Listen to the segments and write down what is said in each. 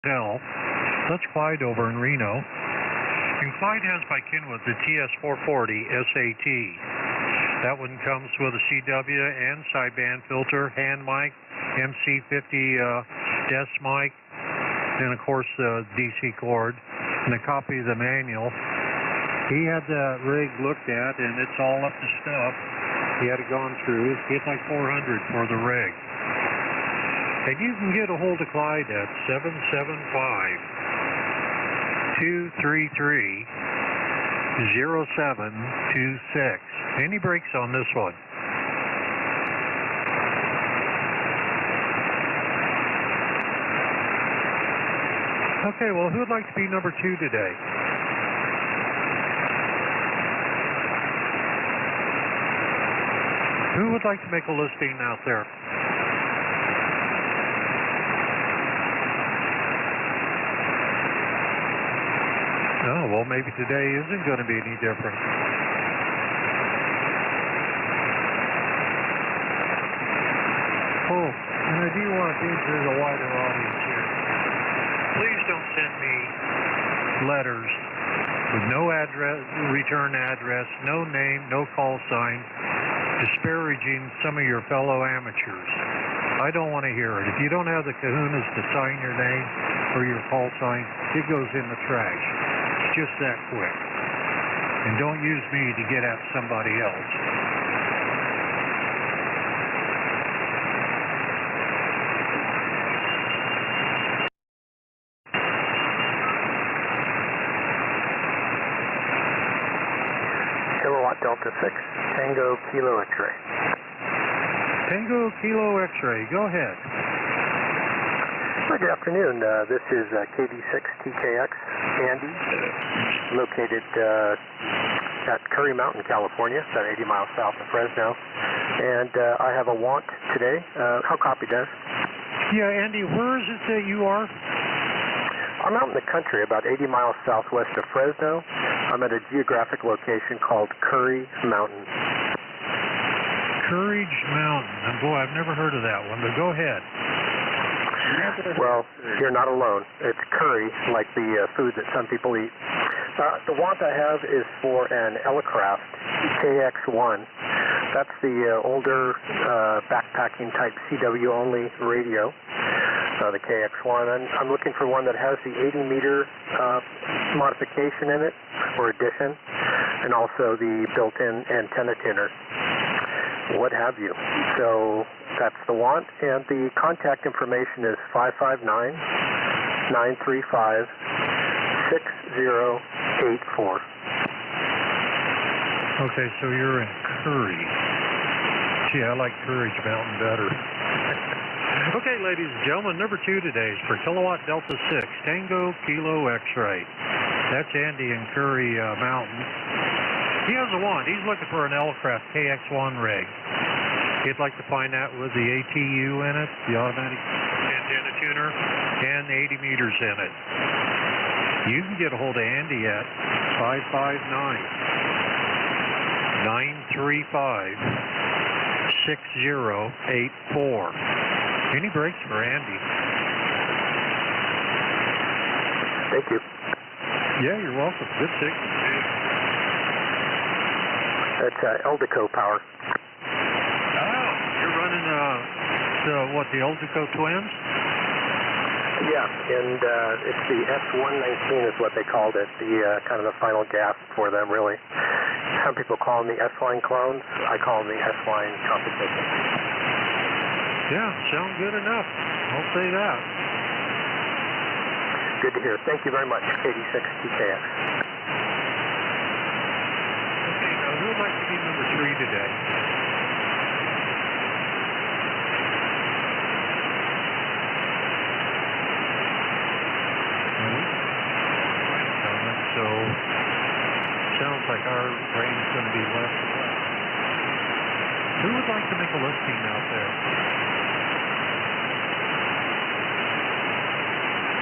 Dell. That's Clyde over in Reno. And Clyde has by Kenwood the TS440 SAT. That one comes with a CW and sideband filter, hand mic, MC50 desk mic, and of course the DC cord, and a copy of the manual. He had the rig looked at, and it's all up to stuff. He had it gone through. It's like $400 for the rig. And you can get a hold of Clyde at 775-233-0726. Any breaks on this one? Okay, well, who would like to be number 2 today? Who would like to make a listing out there? Oh, well, maybe today isn't going to be any different. Oh, and I do want to enter the wider audience here. Please don't send me letters with no address, return address, no name, no call sign, disparaging some of your fellow amateurs. I don't want to hear it. If you don't have the kahunas to sign your name or your call sign, it goes in the trash. It's just that quick. And don't use me to get at somebody else. Kilowatt Delta 6, Tango Kilo X-ray. Tango Kilo X-ray, go ahead. Well, good afternoon. This is KD6TKX, Andy, located at Curry Mountain, California, about 80 miles south of Fresno. And I have a want today. How copy, Dennis? Yeah, Andy, where is it that you are? I'm out in the country, about 80 miles southwest of Fresno. I'm at a geographic location called Curry Mountain. Courage Mountain. And boy, I've never heard of that one, but go ahead. Well, you're not alone. It's curry, like the food that some people eat. The want I have is for an Elecraft KX1. That's the older backpacking type CW only radio, the KX1. And I'm looking for one that has the 80-meter modification in it, or addition, and also the built-in antenna tuner, what have you. So that's the want, and the contact information is 559-935-6084. Okay, so you're in Curry. Gee, I like Courage Mountain better. Okay, ladies and gentlemen, number 2 today is for Kilowatt Delta 6, Tango Kilo X-ray. That's Andy in Curry Mountain. He has a want. He's looking for an Elecraft KX1 rig. He'd like to find that with the ATU in it, the automatic antenna tuner, and 80 meters in it. You can get a hold of Andy at 559-935-6084. Any breaks for Andy? Thank you. Yeah, you're welcome. Good signal, too. It's Eldeco power. Oh, you're running the Eldeco twins? Yeah, and it's the S119 is what they called it, the kind of the final gasp for them, really. Some people call them the S-line clones. I call them the S-line competition. Yeah, sound good enough. I'll say that. Good to hear. Thank you very much, KD6TKX. Okay, now who would like to be number 3 today? So, sounds like our range is going to be less and less. Who would like to make a listing out there?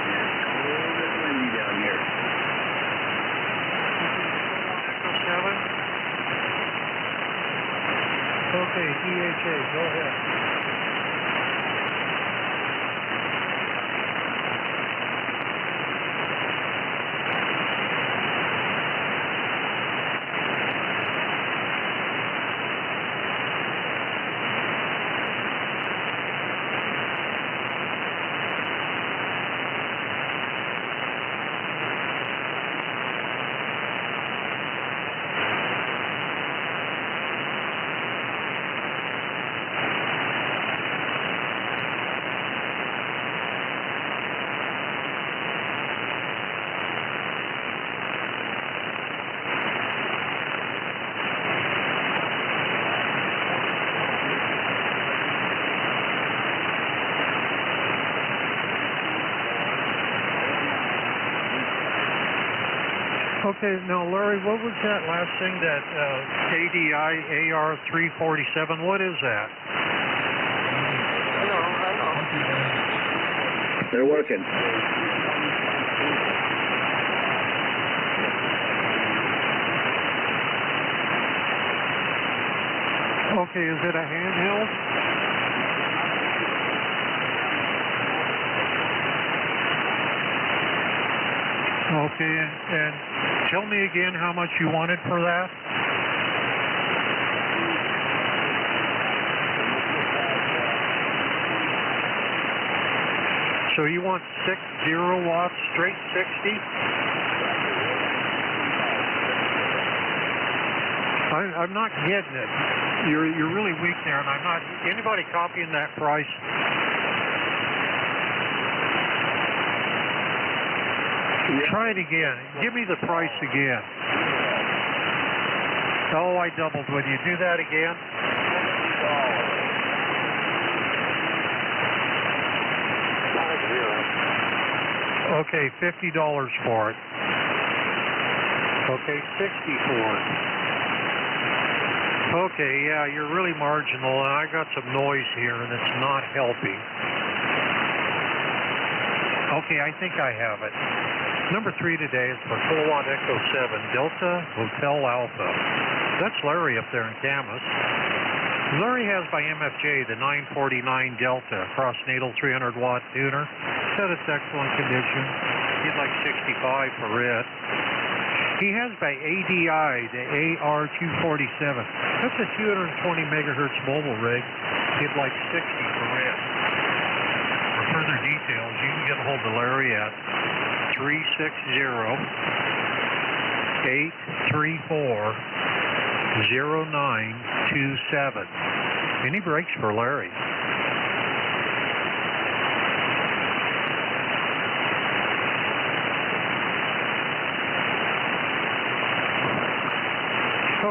It's a little bit windy down here. Echo 7? Okay, DHA, go ahead. Okay, now Larry, what was that last thing, that KDI AR347? What is that? I know. They're working. Okay, is it a handheld? Okay, and tell me again how much you wanted for that? So you want 60 watts, straight 60? I'm not getting it. You're really weak there, and I'm not. Anybody copying that price? Try it again. Give me the price again. Oh, I doubled with you. Do that again. Okay, $50 for it. Okay, $60 for it. Okay, yeah, you're really marginal, and I got some noise here, and it's not helping. Okay, I think I have it. Number 3 today is for Kilowatt Echo 7, Delta Hotel Alpha. That's Larry up there in Camas. Larry has by MFJ the 949 Delta cross-natal 300-watt tuner. Said it's excellent condition. He'd like 65 for it. He has by ADI the AR247. That's a 220 megahertz mobile rig. He'd like 60 for it. For further details, you can get a hold of Larry at 360-834-0927. Any breaks for Larry?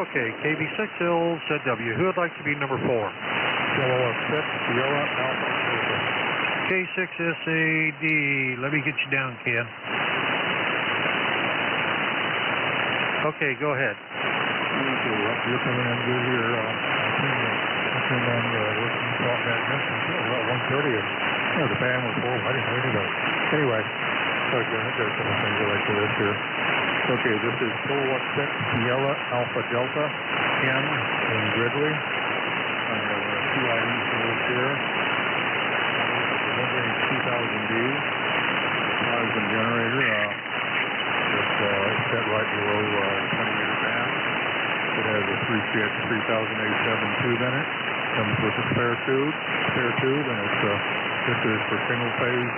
Okay, KB6LZW. Who would like to be number 4? Kilowatt 6, Sierra Alpha. K6SAD. Let me get you down, Ken. Okay, go ahead. Okay, you're coming in good here. I came on listening to that message about 1:30. The fan was full. I didn't hear anybody. Anyway, okay, there's a couple things I like to this here. Okay, this is Kilowatt 6, Sierra Alpha Delta, Ken in Gridley. I have 2 items for this here. Delivery 2000D. Plasma generator. It's set right below 20-meter band. It has a 3CX 3000A7 tube in it. Comes with a spare tube, and this is for single phase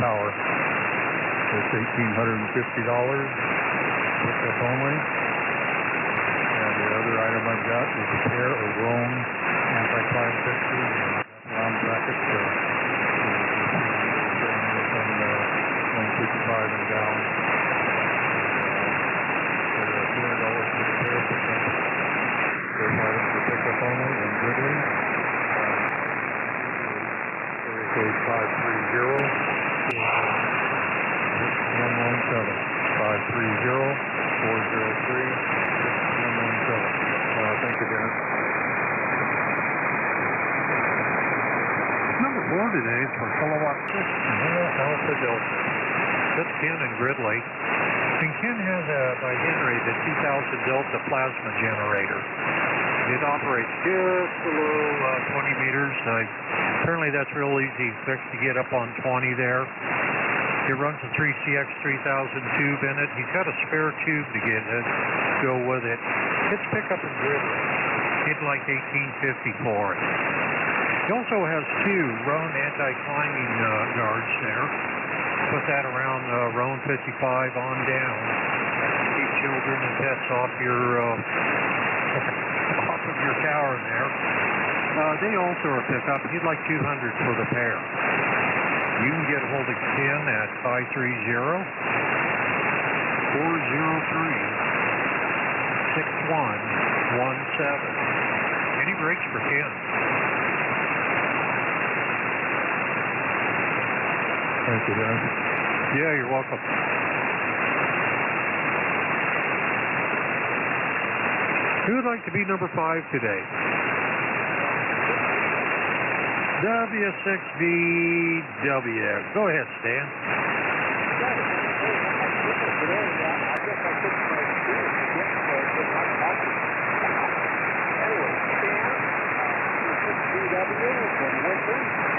power. It's $1,850, pickup only. And the other item I've got is a pair of Roam anti-climb fixtures and round brackets from 155 and down. For $200 for the pair pickup. Those items for pickup only in Gridley. Area code 530. 117 530-403-6117. Thank you, Dennis. Number 4 today is for Kilowatt 6, Alpha Delta. That's Ken and Gridley. And Ken has by Henry the 2000 Delta plasma generator. It operates just below 20 meters. Apparently that's real easy fix to get up on 20 there. It runs a 3CX 3000 tube in it. He's got a spare tube to go with it. It's pickup and Gridley. He'd like $1,850 for it. He also has 2 Roan anti-climbing guards there. Put that around Roan 55 on down. Keep children and pets off your off of your tower there. They also are pickup. He'd like $200 for the pair. You can get a hold of Ken at 530-403-6117. Any breaks for Ken? Thank you, Dennis. Yeah, you're welcome. Who would like to be number 5 today? W6VW. Go ahead, Stan.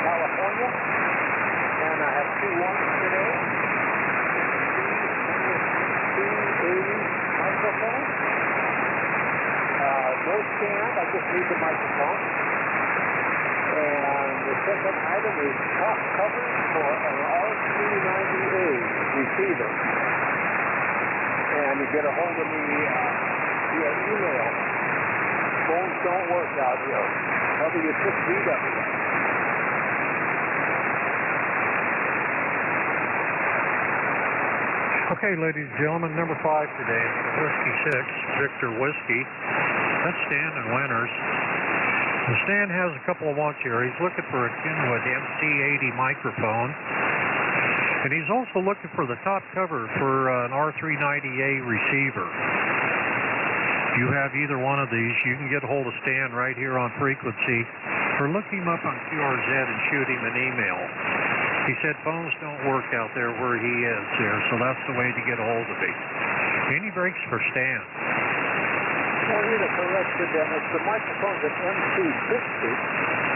California, and I have 2 ones today. 280 microphone. No stand, I just need the microphone. And the second item is top cover for an R390A receiver. And you get a hold of me via email. Phones don't work out here. W6VW. Okay, ladies and gentlemen, number 5 today, Whiskey 6, Victor Whiskey. That's Stan and Winters. So Stan has a couple of wants here. He's looking for a Kenwood MC80 microphone. And he's also looking for the top cover for an R390A receiver. If you have either one of these, you can get a hold of Stan right here on frequency, or look him up on QRZ and shoot him an email. He said phones don't work out there where he is there, so that's the way to get a hold of him. Any breaks for Stan? Well, here to correct it, Dennis, the microphone's an MC60,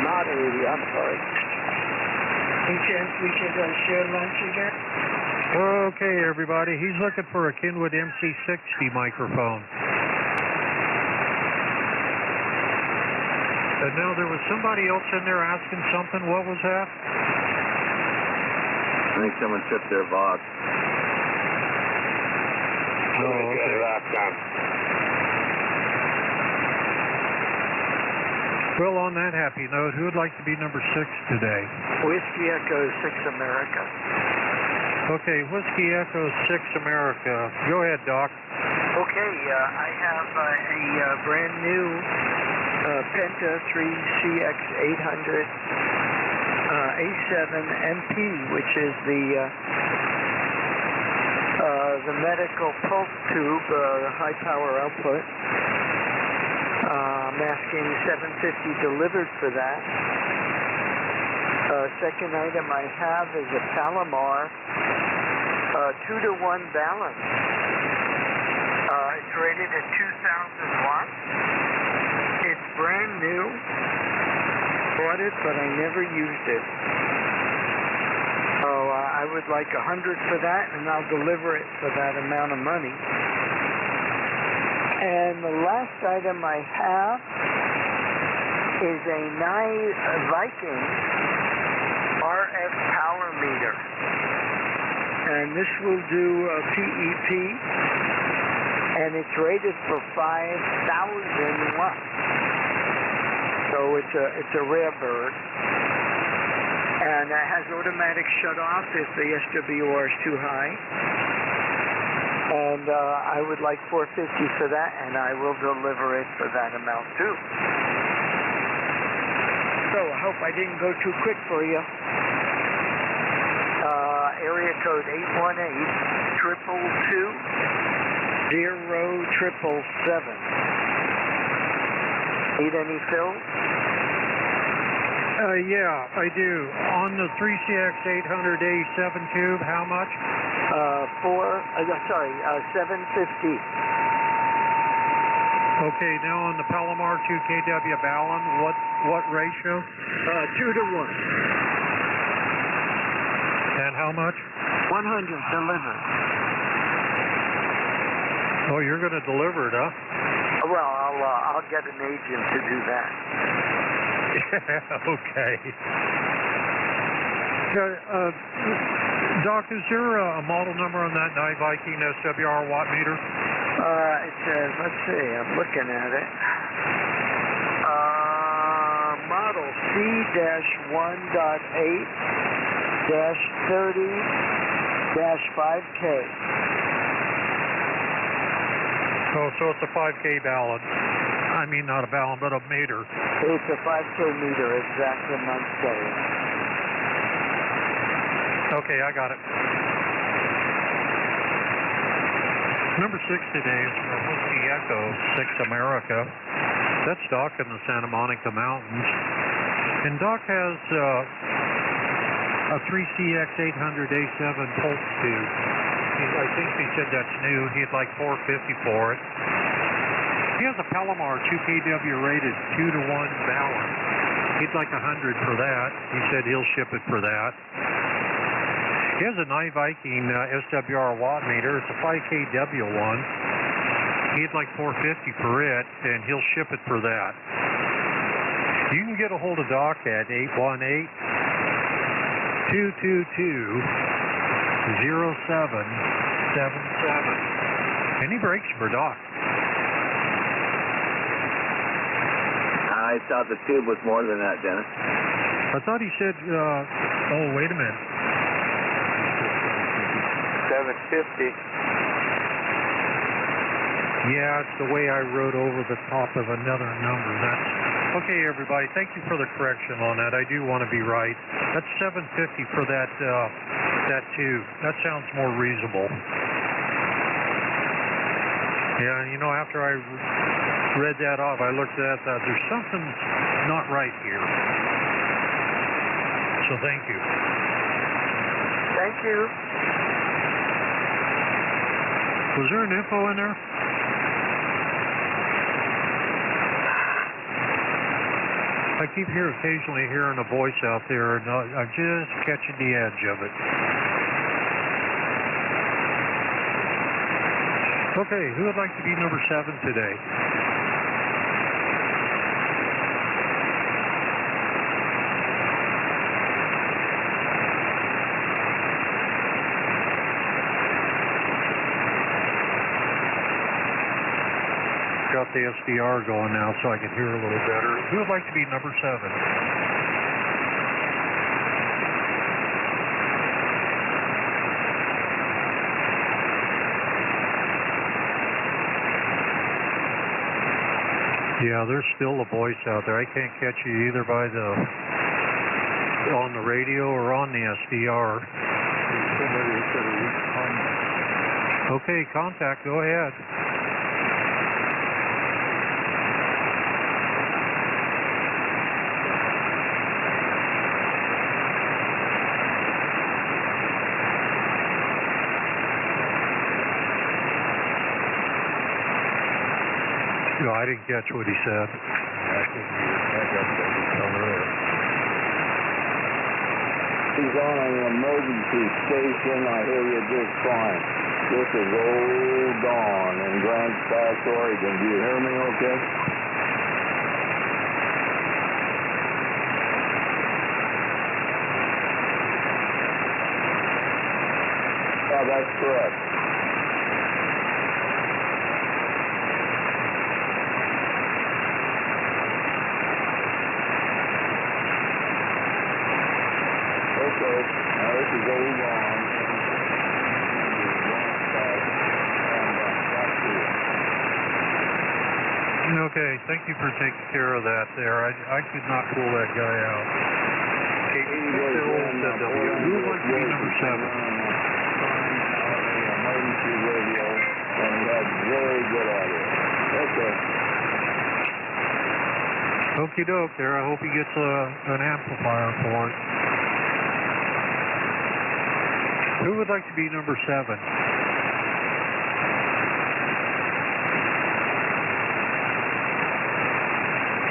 not 80, I'm sorry. Any chance we could share lunch again? Okay, everybody, he's looking for a Kenwood MC60 microphone. And now there was somebody else in there asking something. What was that? I think someone tripped their box. Oh, okay. Well, on that happy note, who would like to be number 6 today? Whiskey Echo 6 America. Okay, Whiskey Echo 6 America. Go ahead, Doc. Okay, I have a brand new Penta 3CX800 A7MP, which is the medical pulse tube, high power output. I'm asking $750 delivered for that. Second item I have is a Palomar 2-to-1 balance. It's rated at 2,000 watts. It's brand new. Bought it, but I never used it. So I would like $100 for that, and I'll deliver it for that amount of money. And the last item I have is a Viking RF power meter. And this will do PEP, and it's rated for 5,000 watts. So it's a rare bird. And it has automatic shut-off if the SWR is too high. And I would like $450 for that, and I will deliver it for that amount too. So I hope I didn't go too quick for you. Area code 818-222-0777. Need any fills? Yeah, I do. On the 3CX800A7 tube, how much? $750. Okay, now on the Palomar 2KW Ballon, what ratio? 2-to-1. And how much? 100 delivered. Oh, you're going to deliver it, huh? Well, I'll get an agent to do that. Yeah, okay. Doc, is there a model number on that Night Viking SWR watt meter? It says, let's see, I'm looking at it. Model C-1.8-30-5K. Oh, so it's a 5K ballon. I mean, not a ballon, but a meter. It's a 5K meter, exactly my saying. Okay, I got it. Number 6 today is for Whiskey Echo 6 America. That's Doc in the Santa Monica Mountains. And Doc has a 3CX 800A7 pulse tube. I think he said that's new. He'd like $450 for it. He has a Palomar 2kW rated 2-to-1 balance. He'd like $100 for that. He said he'll ship it for that. He has a Nye Viking SWR watt meter. It's a 5kW one. He'd like $450 for it, and he'll ship it for that. You can get a hold of Doc at 818-222-0777. And he breaks for Doc. I thought the tube was more than that, Dennis. I thought he said, oh, wait a minute. 750. Yeah, it's the way I wrote over the top of another number. That's okay, everybody. Thank you for the correction on that. I do want to be right. That's $750 for that tube. That sounds more reasonable. Yeah, you know, after I read that off, I looked at that. There's something not right here. So thank you. Thank you. Was there an info in there? I keep occasionally hearing a voice out there, and I'm just catching the edge of it. Okay, who would like to be number 7 today? Got the SDR going now so I can hear a little better. Who would like to be number 7? Yeah, there's still a voice out there. I can't catch you either by on the radio or on the SDR. Okay, contact, go ahead. No, I didn't catch what he said. He's on an emergency station. I hear you just fine. This is Old Dawn in Grants Pass, Oregon. Do you hear me okay? Yeah, that's correct. Okay, now this is Old Dawn. Okay, thank you for taking care of that there. I could not pull that guy out. Okay, who would like to be number 7? Emergency radio, and he had very good audio. Okay. Okie doke there. I hope he gets an amplifier for it. Who would like to be number 7?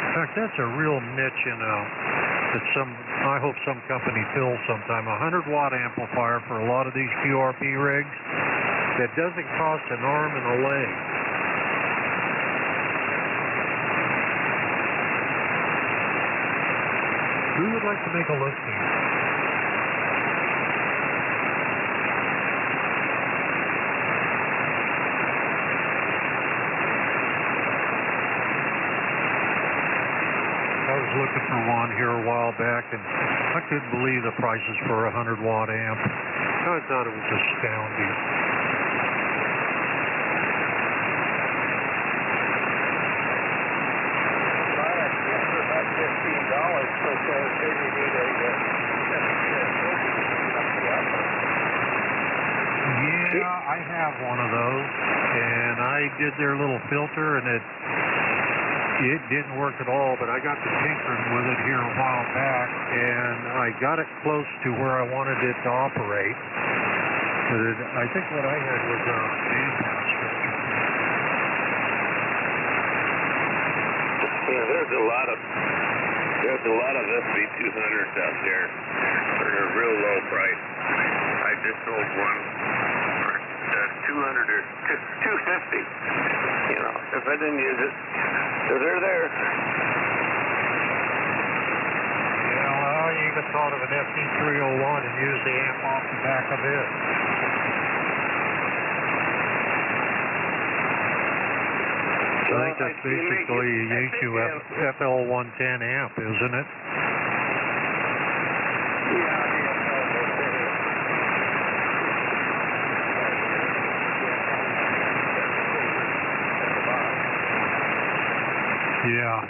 In fact, that's a real niche, you know, that I hope some company fills sometime. A 100-watt amplifier for a lot of these QRP rigs that doesn't cost an arm and a leg. Who would like to make a listing? I was looking for one here a while back, and I couldn't believe the prices for a 100-watt amp. I thought it was astounding. Yeah, Yeah, I have one of those, and I did their little filter, and it didn't work at all, but I got to tinkering with it here a while back, and I got it close to where I wanted it to operate. But I think what I had was a bandpass filter. Yeah, there's a lot of SB200s out there for a real low price. I just sold one for 200 or 250. You know, if I didn't use it, so they're there. Yeah, well, I even thought of an FD301 and used the amp off the back of it. I think that's basically a Yaesu FL110 amp, isn't it? Yeah.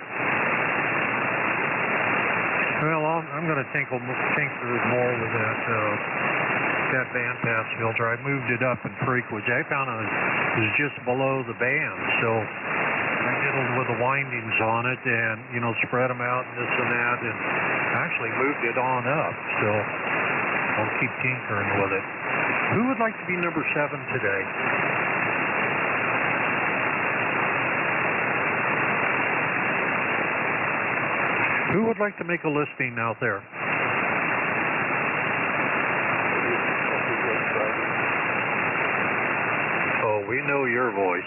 Well, I'm going to tinker more with that bandpass filter. I moved it up in frequency. I found it was just below the band, so I diddled with the windings on it and, you know, spread them out and this and that, and actually moved it on up. So I'll keep tinkering with it. Who would like to be number 7 today? Who would like to make a listing out there? Oh, we know your voice.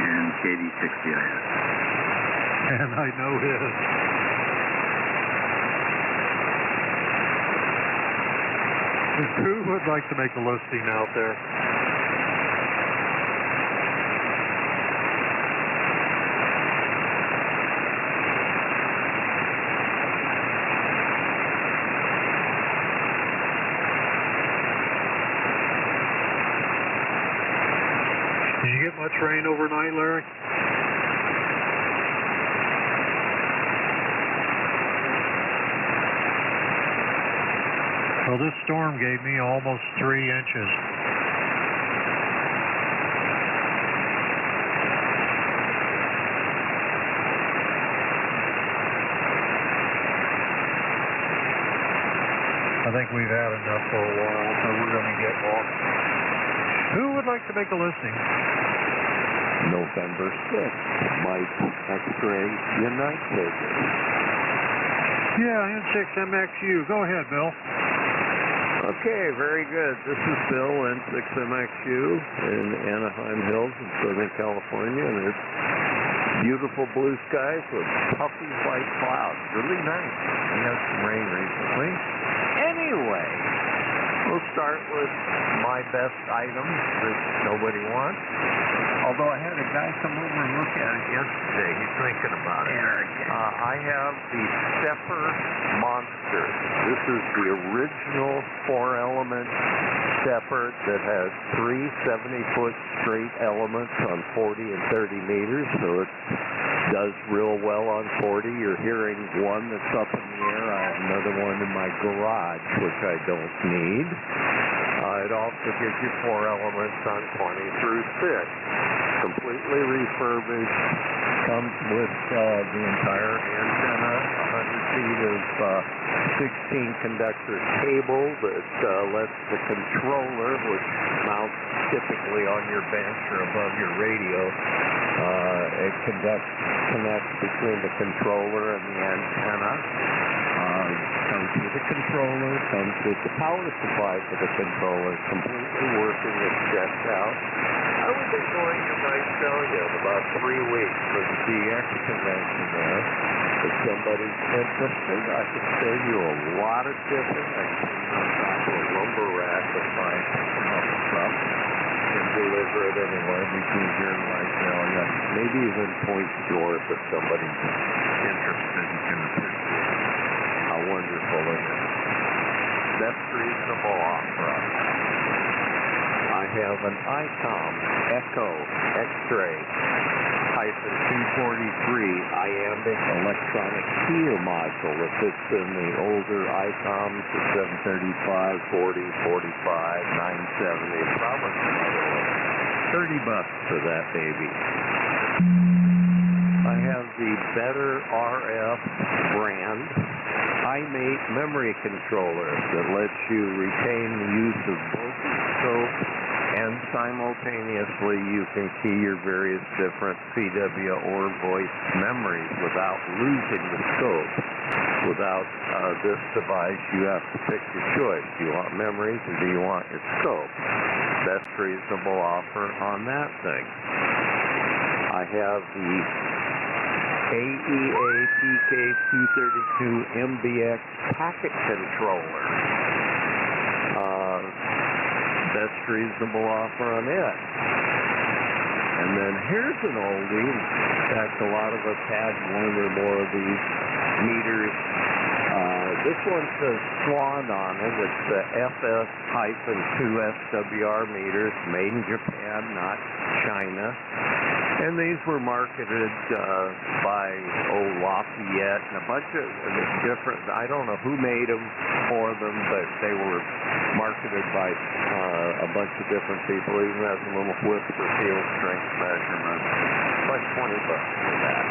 And KD60IS. And I know his. Who would like to make a listing out there? Did you get much rain overnight, Larry? Well, this storm gave me almost 3 inches. I think we've had enough for a while, so we're going to get more. Who would like to make a listing? November 6th, Mike X-Ray United. Yeah, N6MXU. Go ahead, Bill. Okay, very good. This is Bill, N6MXU in Anaheim Hills in Southern California, and it's beautiful blue skies with puffy white clouds. Really nice. We had some rain recently. Anyway, we'll start with my best item that nobody wants. Although I had a guy come over and look at it yesterday. He's thinking about it. I have the Stepper Monster. This is the original 4-element stepper that has 3 70-foot straight elements on 40 and 30 meters, so it does real well on 40. You're hearing one that's up in the air. I have another one in my garage, which I don't need. It also gives you 4 elements on 20 through 6. Completely refurbished. Comes with the entire antenna, 100 feet of 16-conductor cable that lets the controller, which mounts typically on your bench or above your radio, it connects between the controller and the antenna. Comes with the controller, comes with the power supply for the controller, completely working, it's checked out. I was enjoying it myself in about 3 weeks for the DX convention there. If somebody's interested, I can save you a lot of shipping. I can put it on top of a lumber rack with my stuff and deliver it anywhere between here and Visalia. Maybe even Point Shore if somebody's interested and can appreciate how wonderful it is. That's reasonable offer. I have an ICOM Echo X-ray -243 iambic electronic keyer module that fits in the older ICOMs, the 735, 40, 45, 970, probably another one. $30 for that baby. I have the Better RF brand iMate memory controller that lets you retain the use of both the scope and simultaneously you can key your various different CW or voice memories without losing the scope. Without this device, you have to pick your choice. Do you want memories or do you want your scope? Best reasonable offer on that thing. I have the AEA TK232 MBX packet controller. Best reasonable offer on it. And then here's an oldie. In fact, a lot of us had one or more of these meters. This one says Swan on it. It's the FS-2SWR meters, made in Japan, not China. And these were marketed by Lafayette and a bunch of different, I don't know who made them for them, but they were marketed by a bunch of different people. Even has a little whip for field strength measurement. Like $20 for that.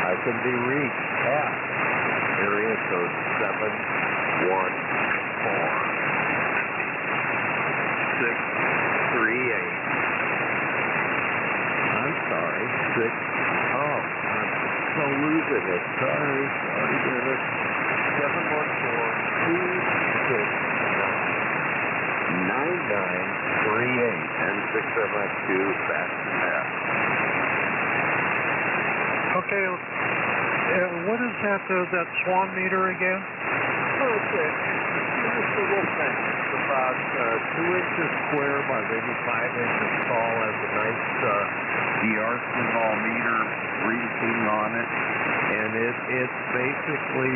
I can be reached at area code 714-638. I'm sorry, I'm so losing it. Sorry, Dennis. 714-268-9938 and 6MX2 back to that. Okay, what is that Swan meter again? Okay, here's the little thing. It's about 2 inches square by maybe 5 inches tall. Has a nice signal meter reading on it, and it's basically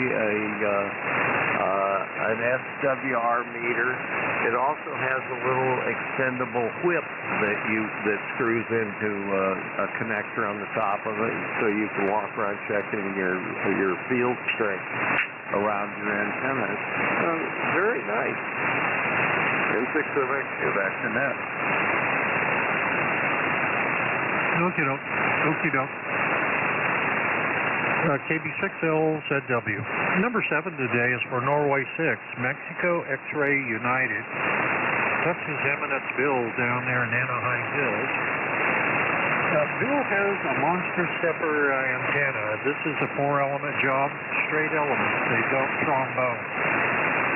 an SWR meter. It also has a little extendable whip that screws into a connector on the top of it, so you can walk around checking your field strength around your antennas. Very nice. N6MX, back to net. Okie doke. KB6LZW. Number 7 today is for Norway 6, Mexico X-Ray United. That's his Eminence Bill down there in Anaheim Hills. Bill has a monster stepper antenna. This is a 4-element job, straight elements. They don't trombone.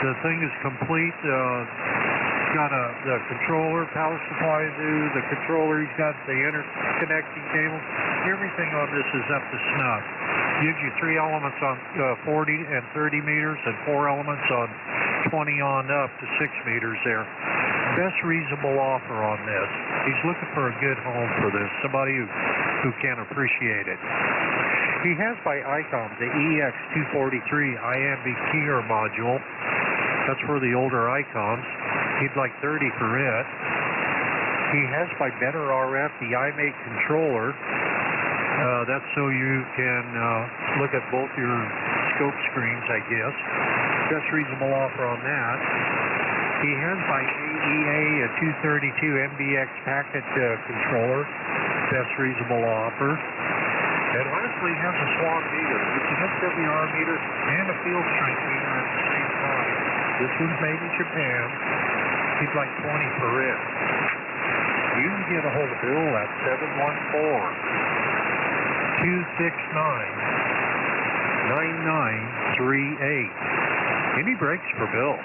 The thing is complete. Got the controller, power supply new, the controller, he's got the interconnecting cable. Everything on this is up to snuff. Gives you 3 elements on 40 and 30 meters and 4 elements on 20 on up to 6 meters there. Best reasonable offer on this. He's looking for a good home for this, somebody who can appreciate it. He has by ICOM the EX243 iambic keyer module. That's for the older ICOMs. He'd like 30 for it. He has by Better RF the iMate controller. That's so you can look at both your scope screens, I guess. Best reasonable offer on that. He has by AEA a 232 MBX packet controller. Best reasonable offer. And lastly, he has a Swan meter. It's an SWR meter and a field strength meter at the same time. This one's made in Japan. He'd like 20 for it. You can get a hold of Bill at 714-269-9938. Any breaks for Bill?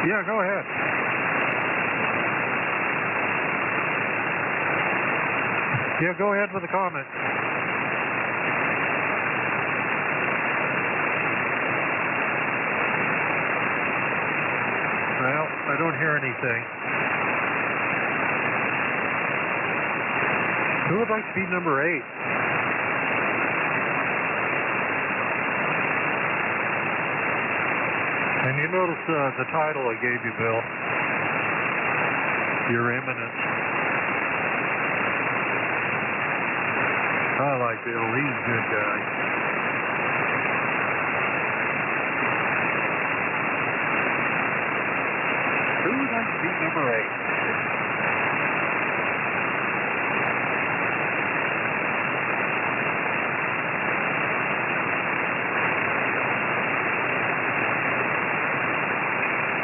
Yeah, go ahead. Yeah, go ahead with a comment. Well, I don't hear anything. Who would like to be number 8? And you notice the title I gave you, Bill. Your Eminence. I like Bill. He's a good guy. Who would like to be number 8?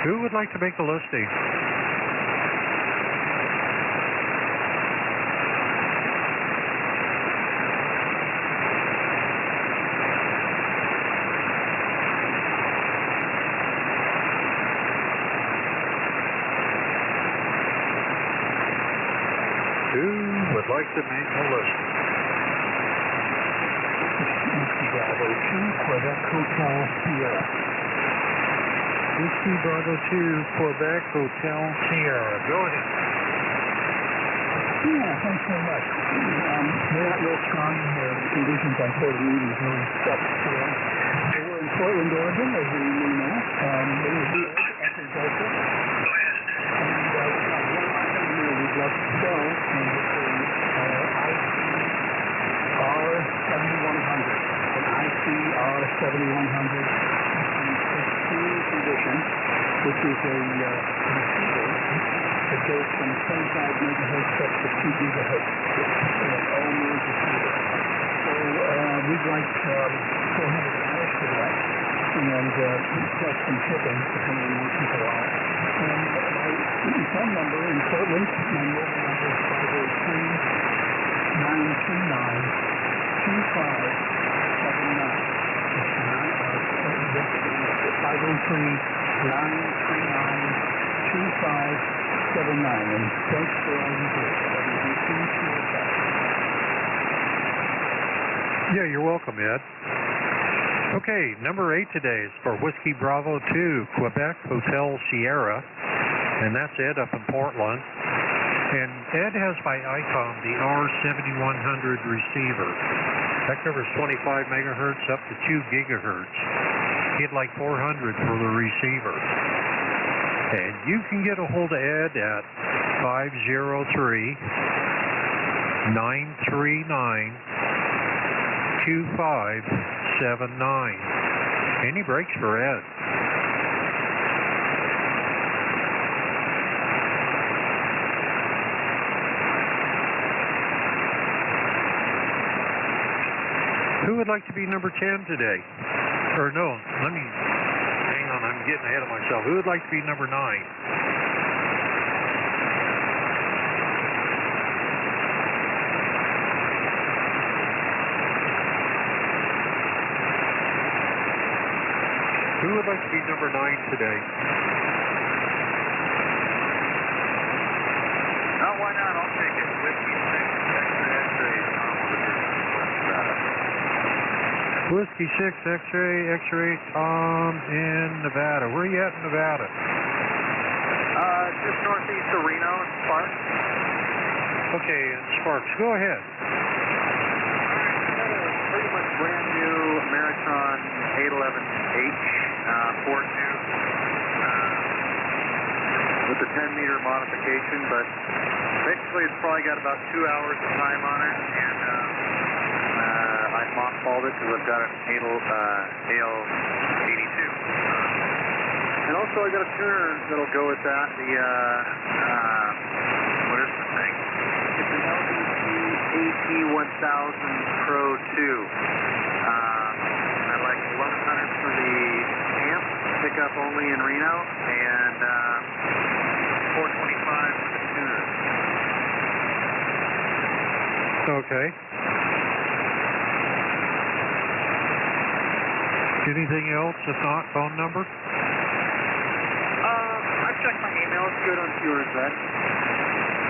Who would like to make the listing? Who would like to make the listing? Bravo 2, Quebec Hotel Sierra. Whiskey Bravo 2, Quebec Hotel Sierra. Go ahead. Yeah, thanks very much. We're not real strong in the conditions on Port Reed. Really stuff. We're in Portland, Oregon, as you may know. It was good. Echo Delta. Go ahead. And we've got one item here we'd love to sell, and it's an ICR 7100. Condition, which is a receiver that goes from 25 megahertz up to 2 gigahertz. All modes receiver. So we'd like $400 for that, and plus some shipping, depending on what people are. And my phone number in Portland, my mobile number is 503-939-2579. 503-939-2579. And thanks for all you do. Yeah, you're welcome, Ed. Okay, number 8 today is for Whiskey Bravo 2, Quebec Hotel Sierra, and that's Ed up in Portland. And Ed has by ICOM the R7100 receiver. That covers 25 megahertz up to 2 gigahertz. He'd like $400 for the receiver. And you can get a hold of Ed at 503-939-2579. Any breaks for Ed? Who would like to be number 10 today? Or no, hang on, I'm getting ahead of myself. Who would like to be number 9? Who would like to be number 9 today? Oh, why not? I'll take it. Whiskey 6, Whiskey 6, X-ray, Tom in Nevada. Where are you at in Nevada? Just northeast of Reno, Sparks. Okay, and Sparks, go ahead. Pretty much brand new Ameritron 811H 4.2 with the 10-meter modification, but basically it's probably got about 2 hours of time on it, and I mothballed it because I've got an AL82. And also I got a tuner that'll go with that, the, what is the thing? It's an LDC AT1000 Pro 2. I like 1100 for the amp, pickup only in Reno, and 425 for the tuner. Okay. Anything else? If not, phone number? I've checked my email. It's good on Pure Vet.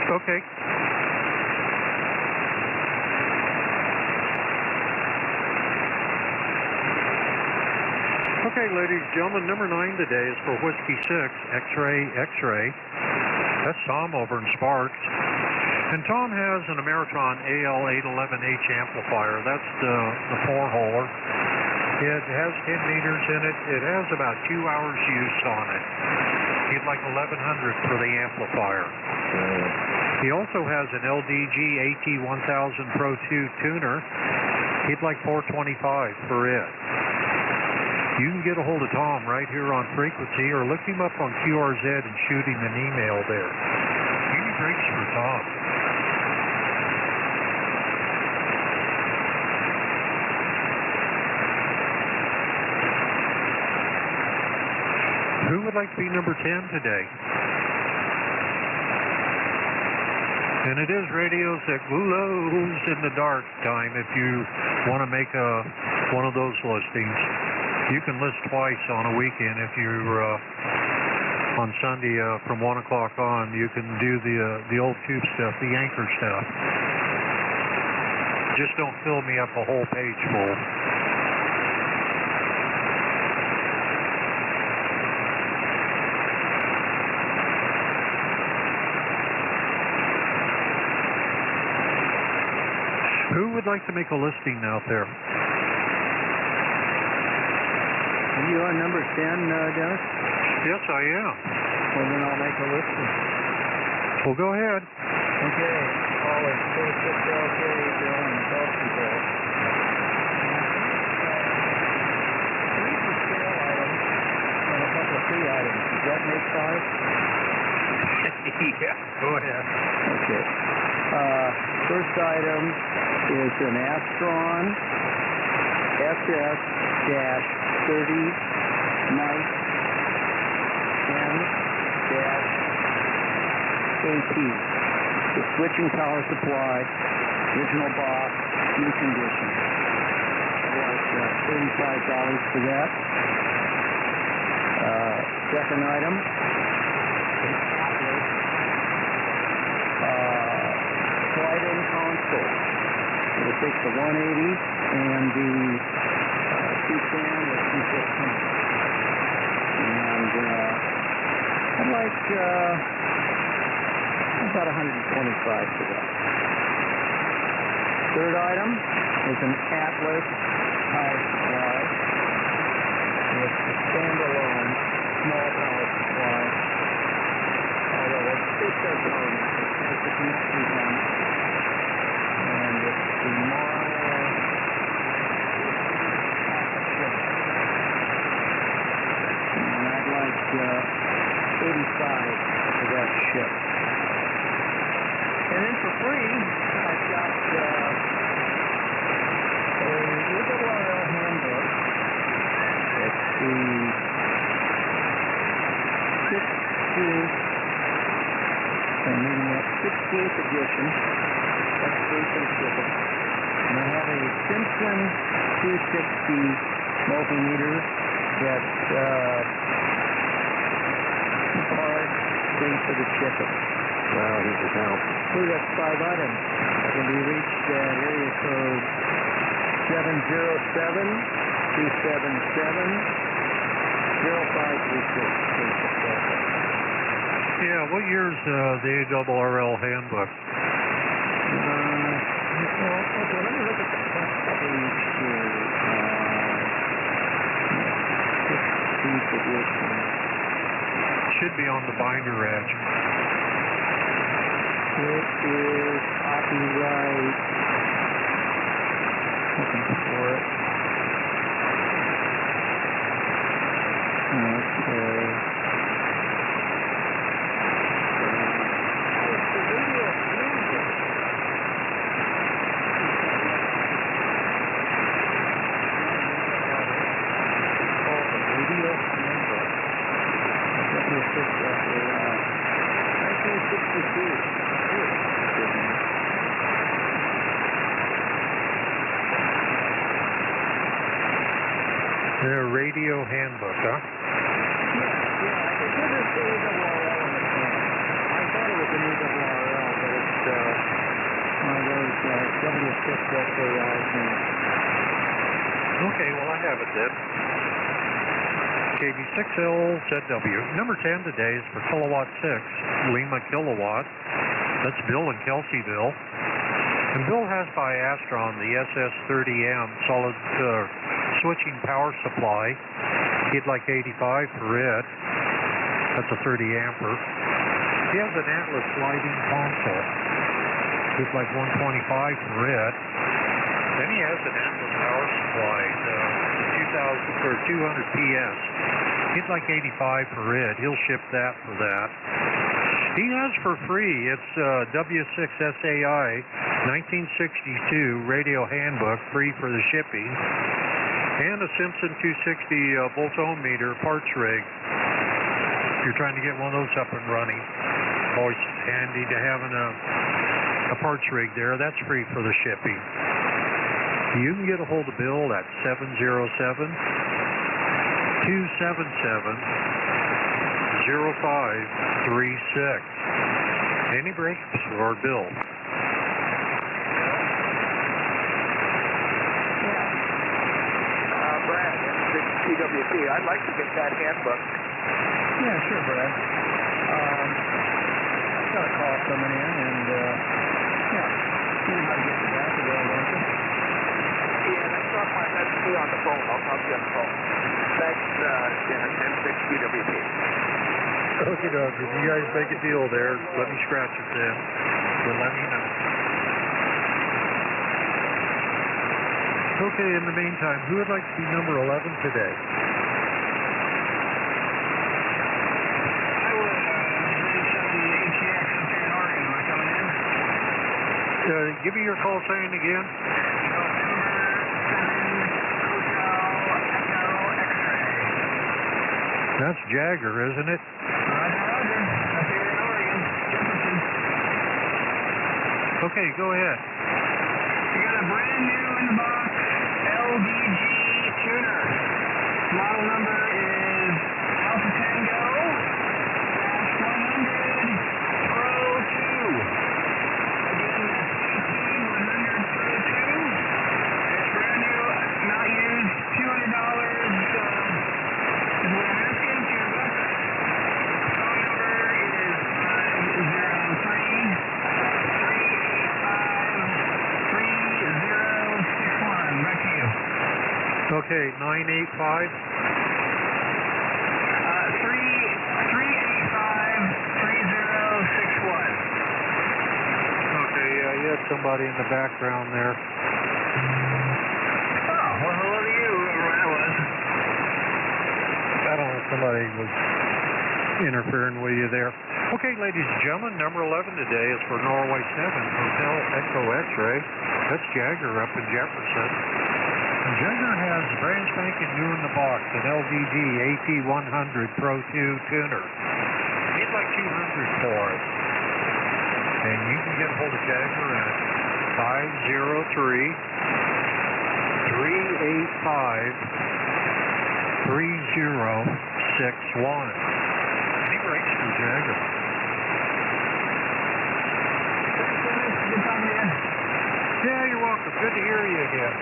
Okay. Okay, ladies and gentlemen, number 9 today is for Whiskey 6, X-ray. That's Tom over in Sparks. And Tom has an Ameritron AL811H amplifier. That's the 4-holer. It has 10 meters in it. It has about 2 hours use on it. He'd like 1100 for the amplifier. He also has an LDG AT1000 Pro 2 tuner. He'd like 425 for it. You can get a hold of Tom right here on frequency or look him up on QRZ and shoot him an email there. Any drinks for Tom? Who would like to be number 10 today? And it is radios that glows in the dark time if you want to make one of those listings. You can list twice on a weekend if you're on Sunday from 1 o'clock on. You can do the old tube stuff, the anchor stuff. Just don't fill me up a whole page full. Who would like to make a listing out there? Are you on number 10, Dennis? Yes, I am. Well, then I'll make a listing. Well, go ahead. Okay. All is K6LK, Bill, and self control. Three for sale items and a couple of free items. Does that make 5? Yeah, go ahead. Okay. First item is an Astron SS-30 Night 10-AT. The switching power supply, original box, new condition. Like $35 for that. Second item is Atlas slide-in console. It takes the 180 and the 210 or 215. And I'd like about $125 for that. Third item is an Atlas power supply. It's a standalone small power supply. Although it says power network, it's a connected one. And it's the Mara chip. And I'd like $85 for that chip. And then for free, I've got a URL handbook. It's the 16th edition. That's free for shipping. And I have a Simpson 260 multimeter that's hard, free for the shipping. Wow, here's your count. Ooh, that's 5 items. I can be reached at area code 707-277-0536. Yeah, what year's the ARRL handbook? Okay, let me look at the front page here. 16th edition. Should be on the binder edge. It is copyright. Looking for it. Okay. Their radio handbook, huh? Yeah, it doesn't say ARRL in the front. I thought it was an ARRL, but it's one of those W6SAI things. Okay, well, I have it then. KB6LZW. Number 10 today is for Kilowatt 6, Lima Kilowatt. That's Bill in Kelseyville. And Bill has by Astron the SS30M solid switching power supply. He'd like 85 for it. That's a 30 ampere. He has an Atlas lighting console. He'd like 125 for it. Then he has an Atlas power supply, 2000 or 200 PS. He'd like 85 for it. He'll ship that for that. He has for free. It's W6SAI 1962 radio handbook, free for the shipping, and a Simpson 260 volt ohm meter parts rig. If you're trying to get one of those up and running, always handy to have a parts rig there. That's free for the shipping. You can get a hold of Bill at 707-277-0536. Any breaks or Bill? Brad, CWP. I'd like to get that handbook. Yeah, sure, Brad. I've got a call coming in, and yeah, you know how to get to that, don't you? Yeah, that's me on the phone. I'll talk to you on the phone. Thanks, M6CWP. Okay, Doug. If you guys make a deal there, let me scratch it then. But let me know. Okay, in the meantime, who would like to be number 11 today? I would, 37 HEX up here in Oregon. Am I coming in? Give me your call sign again. That's Jagger, isn't it? Roger. Up here in Oregon. Jefferson. Okay, go ahead. You got a brand new in the box LVG tuner. Model number is Alpha Tango -100 Pro 2. Again, that's AT100 Pro 2. It's brand new, not used, $200 is what I'm asking. $200. Phone number is 503-385-3061. Back to you. Okay, 985. 385-3061. Okay, you had somebody in the background there. Oh, well, hello to you, whoever that was. I don't know if somebody was interfering with you there. Okay, ladies and gentlemen, number 11 today is for Norway 7, Hotel Echo X-Ray. That's Jagger up in Jefferson. And Jagger has brand spanking new in the box, an LVG AT100 Pro 2 tuner. He'd like 200 for it. And you can get a hold of Jagger at 503-385-3061. Any breaks for Jagger? Good talking to you. Yeah, you're welcome. Good to hear you again.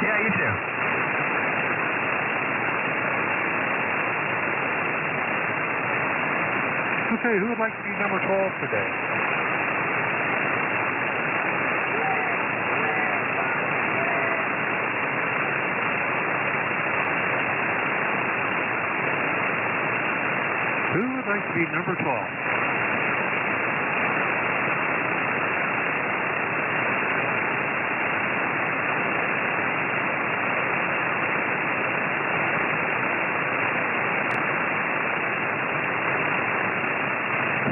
Yeah, you too. Okay, who would like to be number 12 today? Who would like to be number 12?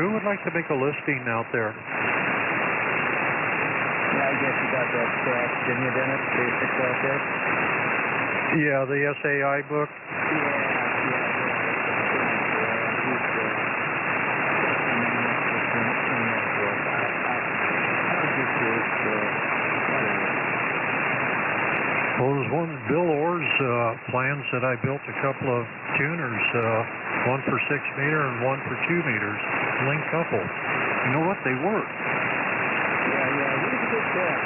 Who would like to make a listing out there? Yeah, I guess you got that scratch, didn't you, Dennis? Basics out there? Yeah, the SAI book. Well, there's one Bill Orr's plans that I built a couple of tuners, one for 6 meter and one for 2 meters, linked couple. You know what? They work. Yeah, he's a good cat.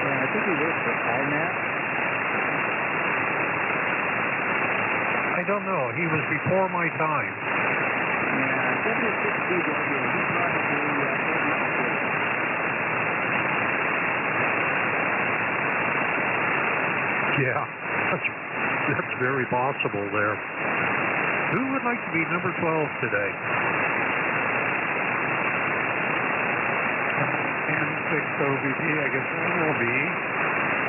Yeah, I think he works for IMAP. I don't know. He was before my time. Yeah, W6DW. He probably Yeah. That's very possible there. Who would like to be number 12 today? N6 OVP, I guess that will be.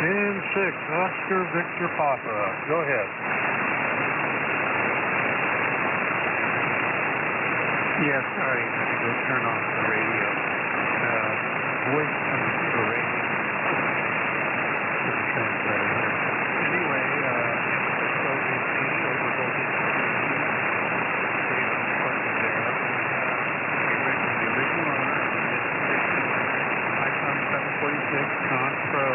N6, Oscar Victor Papa. Go ahead. Yeah, sorry, I had to go turn off the radio. Voice comes through the radio. Translator here. Anyway, N6 OVP over voltage 15. There. The original owner of the Icon 746 non-pro.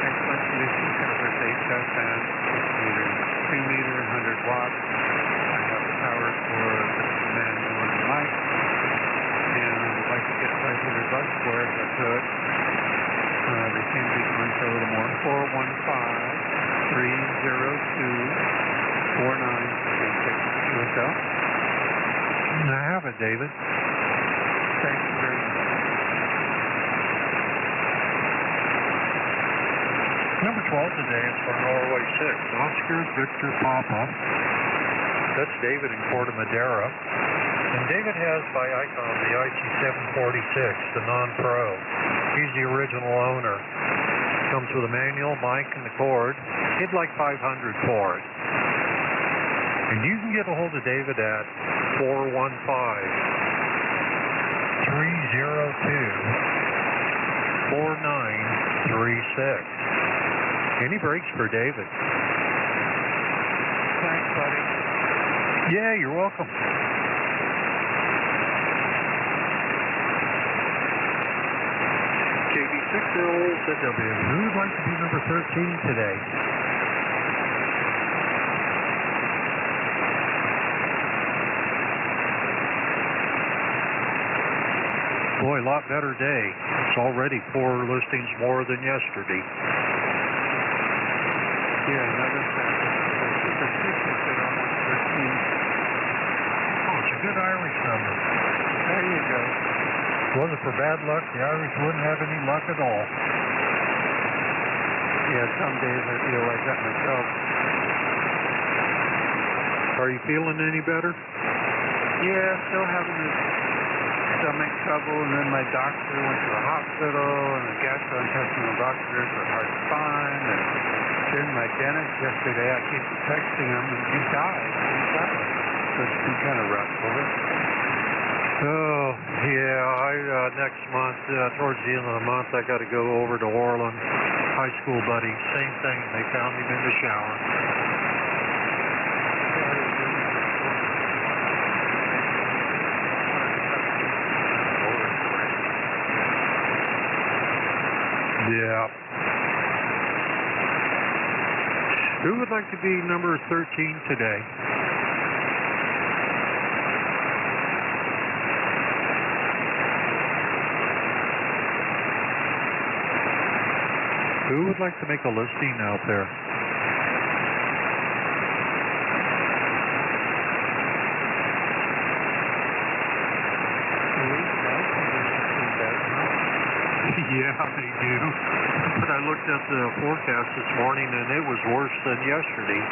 Excellent condition covers HFN, 6 meter, 2 meter, 100 watts. I have the power for the manual and the mic. And I'd like to get $500 for it if I could. They seem to be going for a little more. 415-302-4936. What's up? I have it, David. Thank you very much. Number 12 today is for Norway 6, Oscar Victor Papa. That's David in Corte Madera. And David has by Icon the IC746, the non-pro. He's the original owner. Comes with a manual, mic, and the cord. He'd like $500 for it. And you can get a hold of David at 415-302-4936. Any breaks for David? Thanks, buddy. Yeah, you're welcome. KB6LZW. Who would like to be number 13 today? Boy, a lot better day. It's already 4 listings more than yesterday. Yeah, another Super 6 at almost 13. Oh, it's a good Irish number. There you go. Wasn't for bad luck, the Irish wouldn't have any luck at all. Yeah, some days I feel like that myself. Are you feeling any better? Yeah, still having this stomach trouble, and then my doctor went to the hospital, and the gastrointestinal doctor for heart spine, and then my dentist yesterday, I keep texting him, and he died. So it's been kind of rough for it. Oh, yeah, next month, towards the end of the month, I got to go over to Orland. High school buddy, same thing, they found him in the shower. Yeah. Who would like to be number 13 today? Who would like to make a listing out there? Yeah, they do. But I looked at the forecast this morning, and it was worse than yesterday.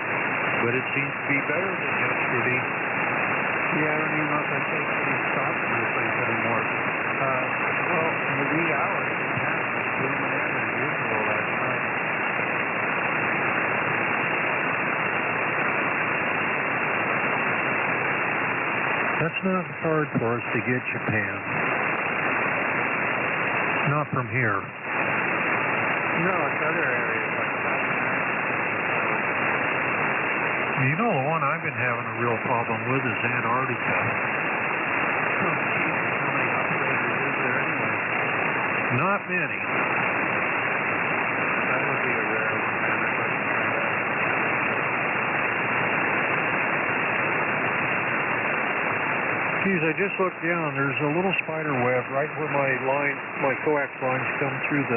But it seems to be better than yesterday. Yeah, I don't even know if I take any stock in this place anymore. Well, in the wee hours, it was gloomier than usual last night. That's not hard for us to get, Japan. Not from here. No, it's other areas like that. You know, the one I've been having a real problem with is Antarctica. Oh, geez, how many operators is there anyway? Not many. That would be a rare one, man. I'd like to try that. Geez, I just looked down. There's a little spider web right where my coax lines come through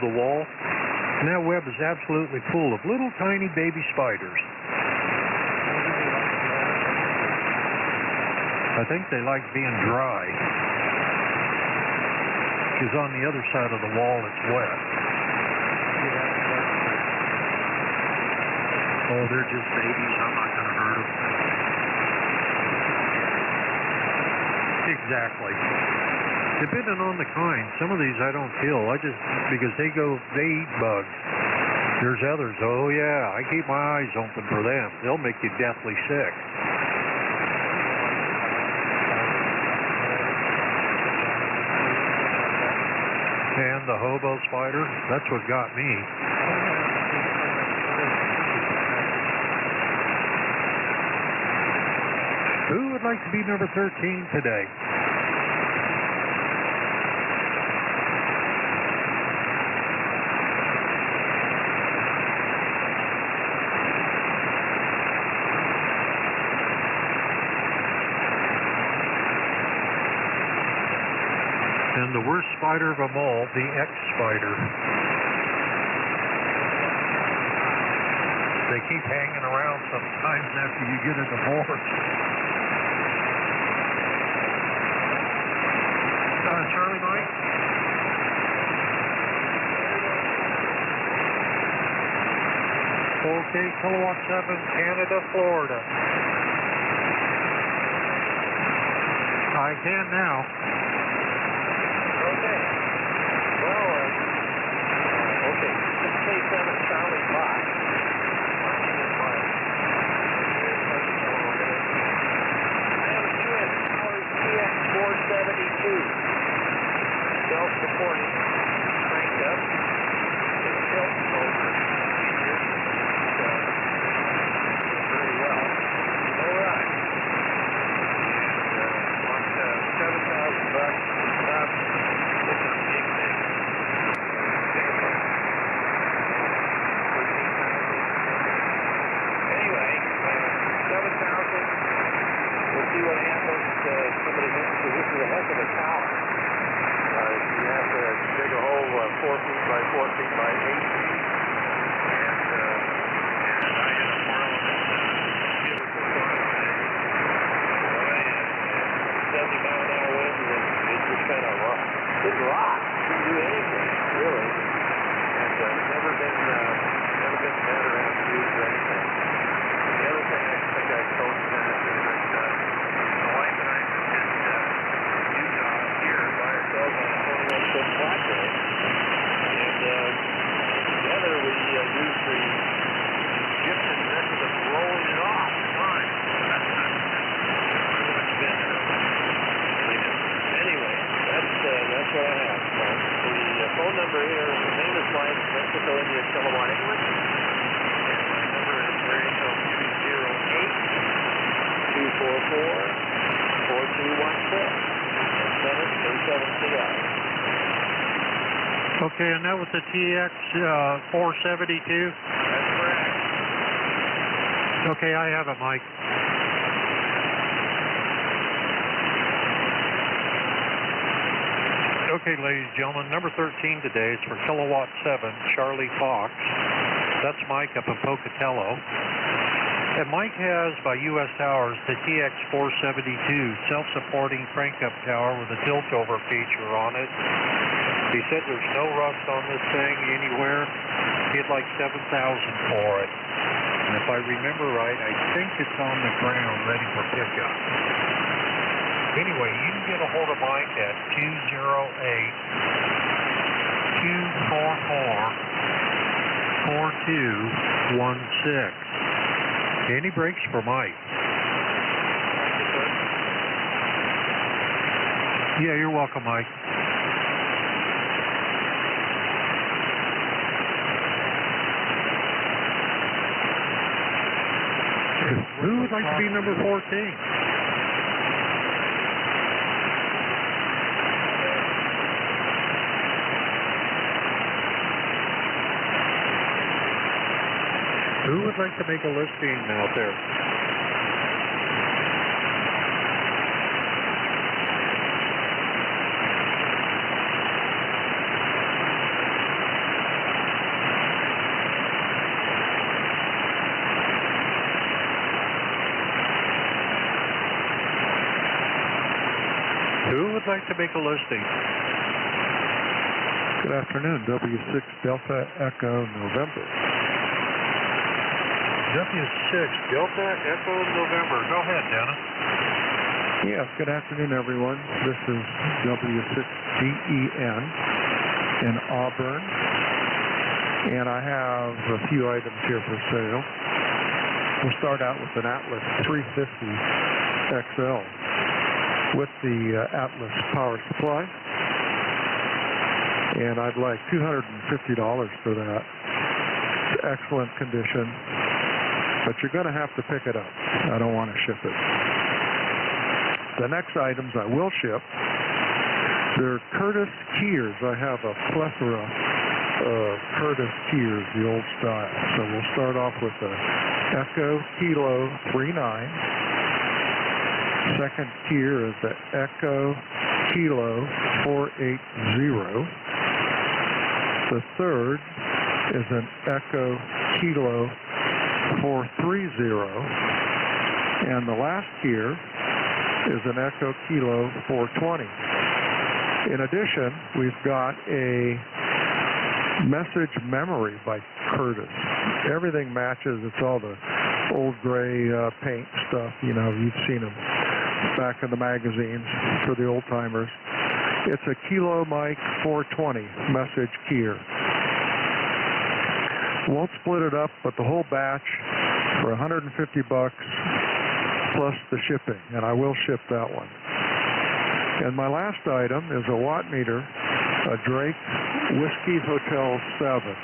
the wall. And that web is absolutely full of little tiny baby spiders. I think they like being dry. Because on the other side of the wall it's wet. Oh, they're just babies. I'm not going to hurt them. Exactly. Depending on the kind. Some of these I don't kill. Because they eat bugs. There's others, oh yeah, I keep my eyes open for them. They'll make you deathly sick. And the hobo spider, that's what got me. Who would like to be number 13 today? And the worst spider of them all, the X spider. They keep hanging around sometimes after you get a divorce. Charlie Mike? Okay, Kilowatt 7, Canada, Florida. I can now. Okay. Well, okay. 6K7 Charlie Fox. My name is Mike. I have a U.S. Powers TX472. Self-supporting. Cranked up. It tilts over procedure. Very well. All right. And $7,000. See what happens. Somebody mentioned this is a heck of a tower. You have to dig a hole 4 feet by 4 feet by 8 feet. And I had a 4-element cubicle farm today. 70 mile an hour wind, and it just kind of didn't rock. Didn't do anything, really. And never been better at views or anything. The other thing I think I told you that is that my wife and I just did Utah here by ourselves on a 21-foot flatbed. And together we used the gypsum method of rolling it off the time. Anyway, that's what I have. The phone number here, the name is Mike, Mexico, India, Kilowatt, English. And my number is area code 208-244-4216. And 737CI. Okay, and that was the TX 472? That's correct. Okay, I have it, Mike. Okay, ladies and gentlemen, number 13 today is for Kilowatt 7, Charlie Fox. That's Mike up in Pocatello. And Mike has, by U.S. Towers, the TX 472 self-supporting crank-up tower with a tilt-over feature on it. He said there's no rust on this thing anywhere. He'd like $7,000 for it. And if I remember right, I think it's on the ground ready for pickup. Anyway, you can get a hold of Mike at 208-244-4216. Any breaks for Mike? Yeah, you're welcome, Mike. Who would like to be number 14? Who would like to make a listing out there? Who would like to make a listing? Good afternoon, W6 Delta Echo November. W6 Delta Echo November. Go ahead, Dennis. Yes, good afternoon, everyone. This is W6DEN in Auburn, and I have a few items here for sale. We'll start out with an Atlas 350 XL with the Atlas power supply, and I'd like $250 for that. It's excellent condition, but you're going to have to pick it up. I don't want to ship it. The next items I will ship, they're Curtis Keys. I have a plethora of Curtis Keys, the old style. So we'll start off with the Echo Kilo 39. Second tier is the Echo Kilo 480. The third is an Echo Kilo 430. And the last tier is an Echo Kilo 420. In addition, we've got a message memory by Curtis. Everything matches. It's all the old gray paint stuff. You know, you've seen them back in the magazines for the old timers. It's a Kilo Mike 420 message keyer. Won't split it up, but the whole batch for $150 plus the shipping, and I will ship that one. And my last item is a watt meter, a Drake Whiskey Hotel 7.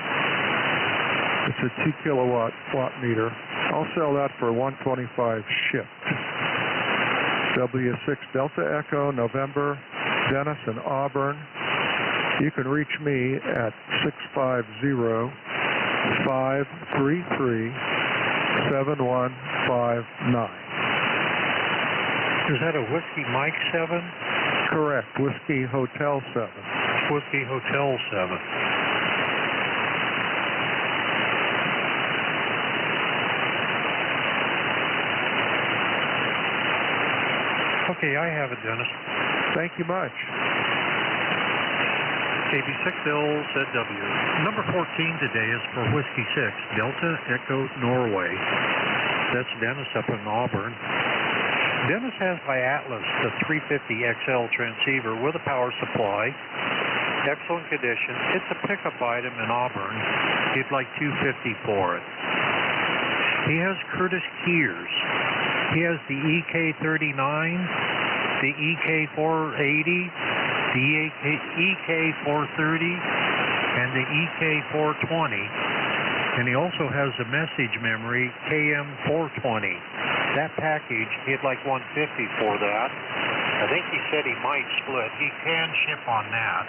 It's a 2 kilowatt watt meter. I'll sell that for $125 shipped. W6 Delta Echo November, Dennis in Auburn. You can reach me at 650-533-7159. Is that a Whiskey Mike 7? Correct. Whiskey Hotel 7. Whiskey Hotel 7. Okay, I have it, Dennis. Thank you much. KB6LZW. Number 14 today is for Whiskey 6, Delta Echo Norway. That's Dennis up in Auburn. Dennis has by Atlas the 350 XL transceiver with a power supply. Excellent condition. It's a pickup item in Auburn. He'd like $250 for it. He has Curtis Keys. He has the EK39, the EK480, the EK430, and the EK420. And he also has a message memory, KM420. That package, he'd like $150 for that. I think he said he might split. He can ship on that.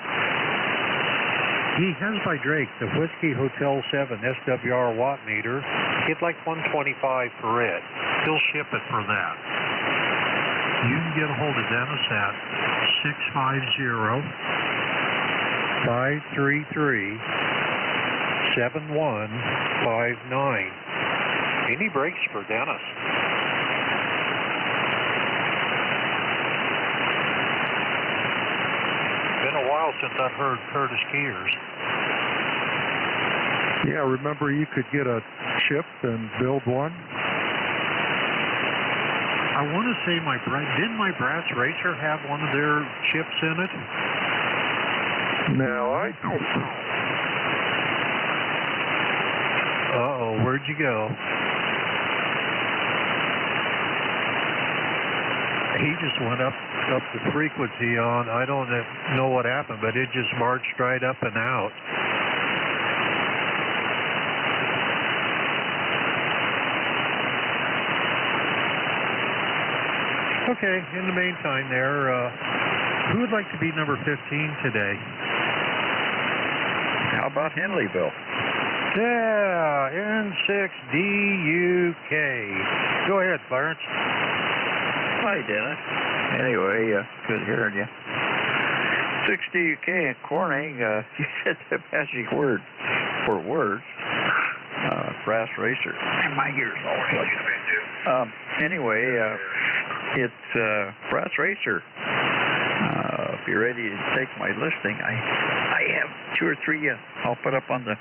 He has by Drake the Whiskey Hotel 7 SWR watt meter. He'd like $125 for it. He'll ship it for that. You can get a hold of Dennis at 650-533-7159. Any breaks for Dennis? Been a while since I've heard Curtis Keys. Yeah, remember you could get a chip and build one? I want to say didn't my Brass Racer have one of their chips in it? No, I don't. Uh-oh, where'd you go? He just went up the frequency on, I don't know what happened, but it just marched right up and out. Okay, in the meantime there, who would like to be number 15 today? How about Henleyville? Yeah, N6DUK. Go ahead, Clarence. Hi, Dennis. Anyway, good hearing you. 6DUK in Corning, you said the magic word for words. Brass Racer. And my ears always. Anyway, it's Brass Racer. If you're ready to take my listing, I have 2 or 3 I'll put up on the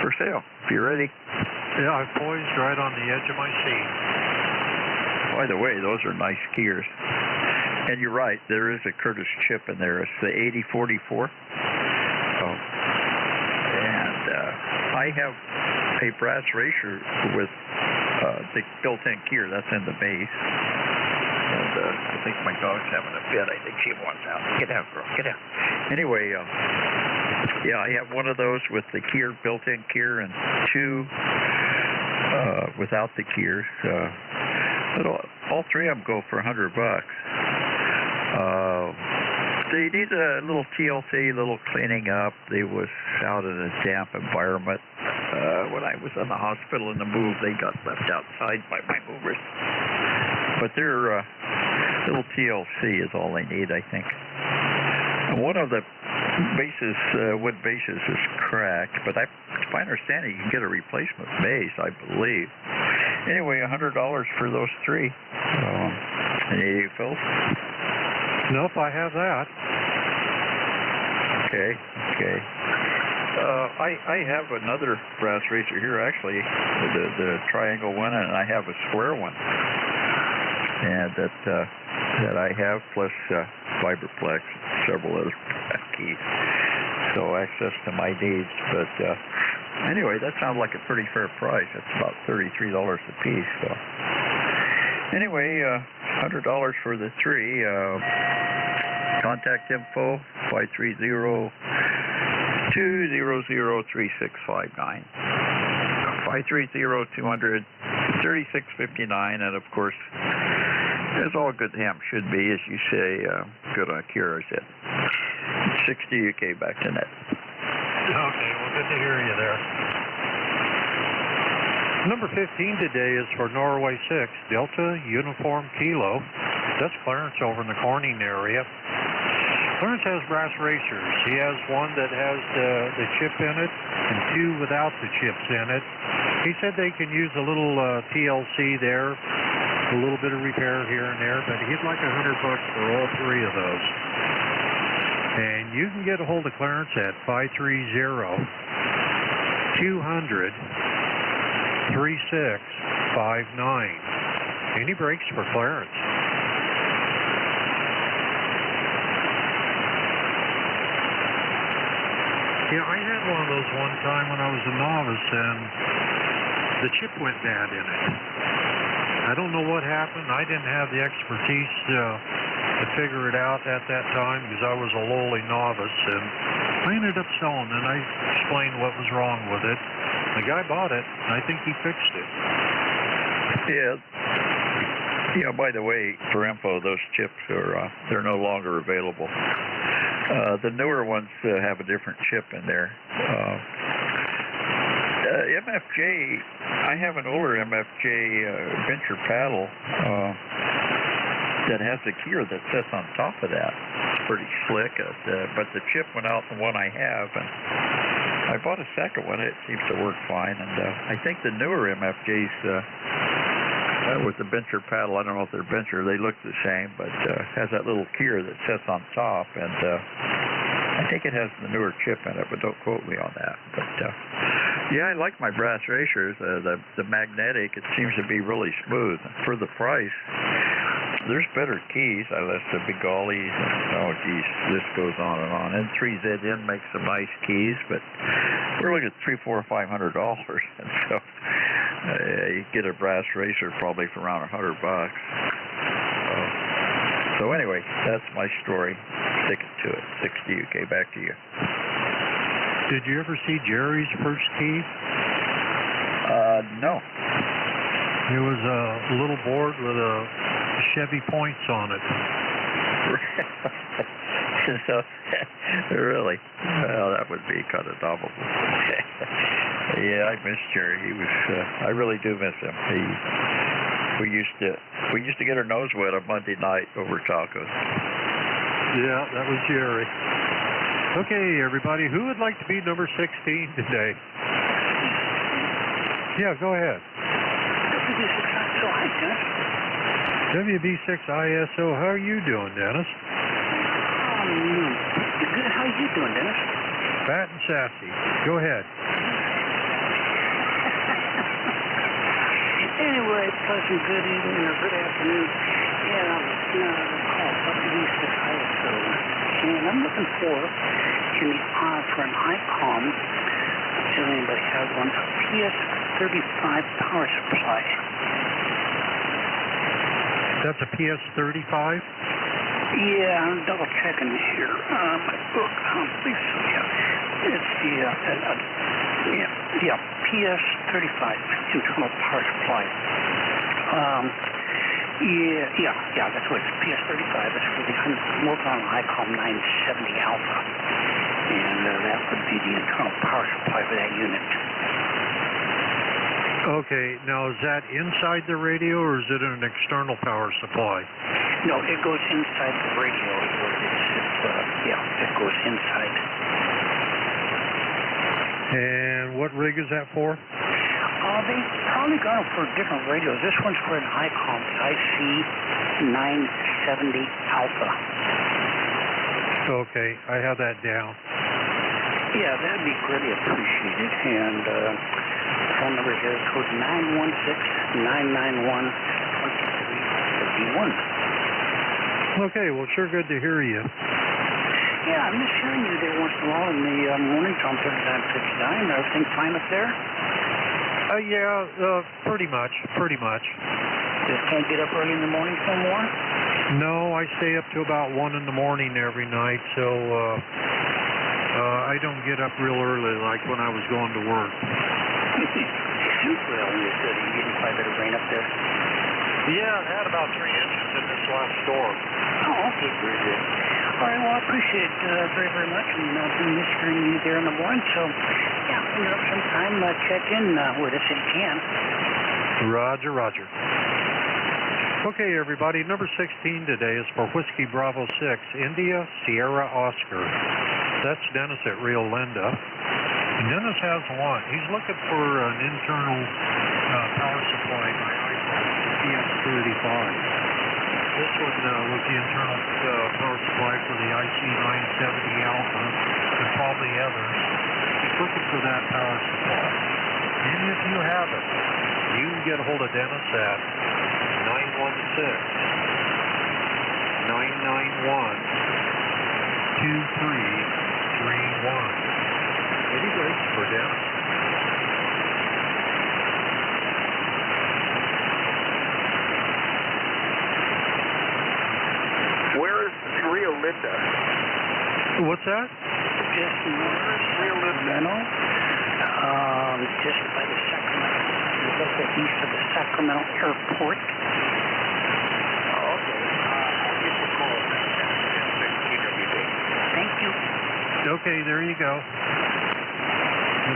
for sale. If you're ready. Yeah, I'm poised right on the edge of my seat. By the way, those are nice keyers. And you're right, there is a Curtis chip in there. It's the 8044. And I have a brass racer with the built-in keyer. That's in the base. And I think my dog's having a fit. I think she wants out. Get out, girl. Get out. Anyway, yeah, I have one of those with the keyer, built-in keyer, and two without the keyer. But all three of them go for $100. They need a little TLC, little cleaning up. They was out in a damp environment. When I was in the hospital in the move, they got left outside by my movers. But their little TLC is all they need, I think. And one of the bases, wood bases, is cracked, but if I understand it, you can get a replacement base, I believe. Anyway, $100 for those three. Any Phil? Nope, I have that. Okay. I have another brass racer here, actually, the triangle one, and I have a square one, and that I have, plus Vibraplex, several other keys, so access to my needs. But anyway, that sounds like a pretty fair price. It's about $33 a piece. So anyway, $100 for the three. Contact info 530-200-3659. 530-200-3659, and of course, as all good ham should be, as you say, good on Kira said. 60 UK back to net. Okay, well, good to hear you there. Number 15 today is for Norway 6, Delta Uniform Kilo. That's Clarence over in the Corning area. Clarence has brass racers. He has one that has the chip in it and two without the chips in it. He said they can use a little TLC there, a little bit of repair here and there, but he'd like $100 for all three of those. And you can get a hold of Clarence at 530-200-3659. Any breaks for Clarence? Yeah, I had one of those one time when I was a novice, and the chip went bad in it. I don't know what happened. I didn't have the expertise to figure it out at that time because I was a lowly novice, and I ended up selling, and I explained what was wrong with it. The guy bought it, and I think he fixed it. Yeah, by the way, for info, those chips are they're no longer available. The newer ones have a different chip in there. MFJ, I have an older MFJ venture paddle that has a keyer that sits on top of that. It's pretty slick, but the chip went out in the one I have, and I bought a second one. It seems to work fine, and I think the newer MFJs with the venture paddle, I don't know if they're venture, they look the same, but has that little keyer that sits on top, and I think it has the newer chip in it, but don't quote me on that. But yeah, I like my brass racers. The magnetic, it seems to be really smooth. For the price, there's better keys. I left the Bigalis, and oh geez, this goes on and on. N3ZN makes some nice keys, but we're looking at $300, $400, $500, and so you get a brass racer probably for around $100. So anyway, that's my story. Sticking to it. 60 UK. Back to you. Did you ever see Jerry's first key? No. It was a little board with a Chevy points on it. So, really? Well, that would be kind of novel. Yeah, I miss Jerry. He was. I really do miss him. We used to get our nose wet on Monday night over tacos. Yeah, that was Jerry. Okay, everybody, who would like to be number 16 today? Yeah, go ahead. WB6ISO, how are you doing, Dennis? Good. How are you doing, Dennis? Fat and sassy. Go ahead. Anyway, pleasant good evening or good afternoon. Yeah, I'm called WV6 ISO, and I'm looking for an ICOM, if anybody has one, a PS35 power supply. That's a PS35? Yeah, I'm double checking here. My book, please, yeah. It's the PS35 internal power supply. Yeah, that's what it's PS35. It's for the Multon ICOM 970 Alpha. And that would be the internal power supply for that unit. Okay, now is that inside the radio or is it an external power supply? No, it goes inside the radio. It goes inside. And what rig is that for? They probably got them for different radios. This one's for an ICOM IC 970 Alpha. Okay, I have that down. Yeah, that'd be greatly appreciated. And phone number here is code 916-991-2351. Okay, well, sure good to hear you. Yeah, I miss hearing you there once in a while in the mornings on 3959. Everything fine up there? Pretty much. Just can't get up early in the mornings no more? No, I stay up to about 1 in the morning every night, so I don't get up real early like when I was going to work. Well, you said you're getting quite a bit of rain up there. Yeah, it had about 3 inches in this last storm. Oh, okay, very good. All right, well, I appreciate it very, very much, and I'll be miss hearing you there in the morning, so, yeah, when you're up sometime, check in with us if you can. Roger. Okay, everybody, number 16 today is for Whiskey Bravo 6, India Sierra Oscar. That's Dennis at Rio Linda. And Dennis has one. He's looking for an internal power supply by ICOM, the PS35. This one was the internal power supply for the IC 970 Alpha and probably others. He's looking for that power supply. And if you have it, you can get a hold of Dennis at 916-991-2331. Anyways, for Dennis. Where is Rio Linda? What's that? Just north of Sacramento, just by the Sacramento, just east of the Sacramento Airport. Oh, okay. I'll give you a call at 976 TWD. Thank you. Okay, there you go.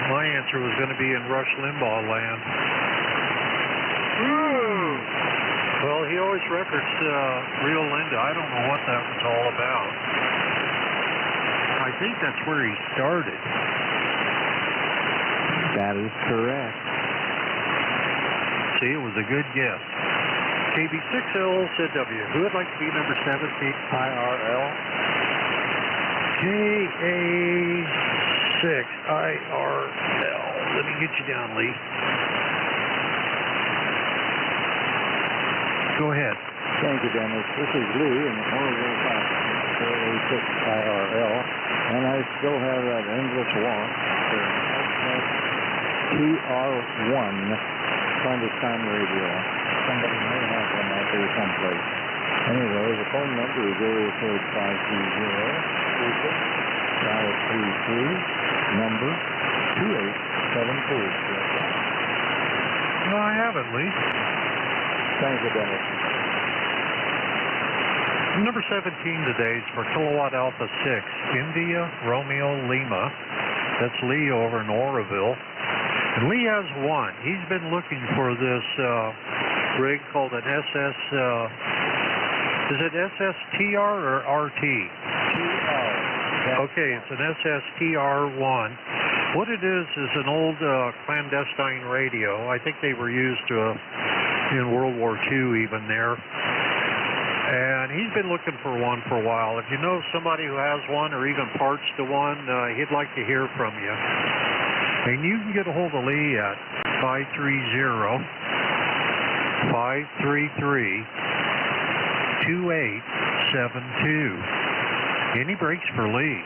My answer was going to be in Rush Limbaugh land. Well, he always referenced Rio Linda. I don't know what that was all about. I think that's where he started. That is correct. See, it was a good guess. KB6LZW. Who would like to be number 17? IRL. KA6IRL. Let me get you down, Lee. Go ahead. Thank you, Dennis. This is Lee in Orville, KA6IRL, and I still have that endless want for TR1 clandestine radio. Somebody may have one out there someplace. Anyway, the phone number is area code 520-36-533, number 2874. No, I haven't, Lee. Thank you, Dennis. Number 17 today is for Kilowatt Alpha 6, India Romeo Lima. That's Lee over in Oroville. And Lee has one. He's been looking for this rig called an SS, is it SSTR or RT? TR. Okay, it's an SSTR1. What it is an old clandestine radio. I think they were used in World War II even there. And he's been looking for one for a while. If you know somebody who has one or even parts to one, he'd like to hear from you. And you can get a hold of Lee at 530-533-8255. 533-2872. Any breaks for Lee?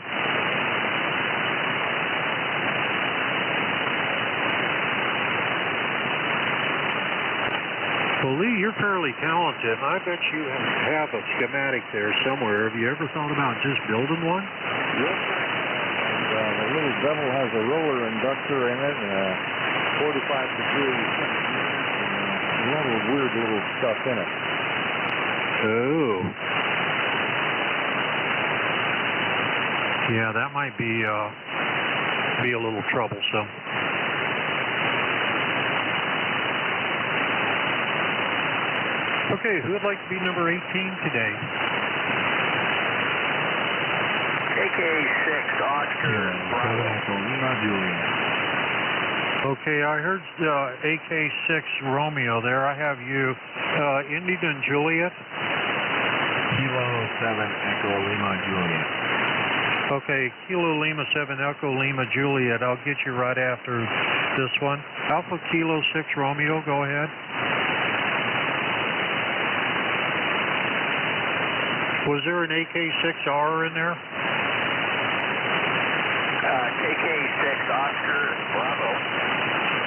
Well, Lee, you're fairly talented, and I bet you have a schematic there somewhere. Have you ever thought about just building one? Yes, and the little devil has a roller inductor in it and a 45-degree and a lot of weird little stuff in it. Oh. Yeah, that might be a little troublesome. Okay, who would like to be number 18 today? AK6 Oscar Bravo. Lima Juliet. Okay, I heard AK6 Romeo there. I have you. Indian and Juliet? Kilo 7 Echo Lima Juliet. Okay, Kilo Lima 7 Echo Lima Juliet. I'll get you right after this one. Alpha Kilo 6 Romeo, go ahead. Was there an AK6R in there? KK6 Oscar Bravo.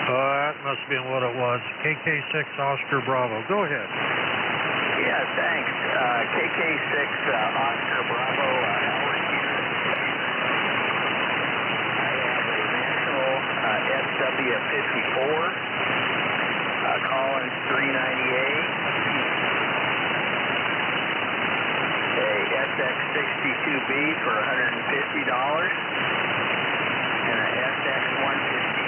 That must have been what it was. KK6 Oscar Bravo. Go ahead. Yeah, thanks. KK6 Oscar Bravo, Howard here. I have a National SW54, Collins 398. SX62B for $150 and a SX115.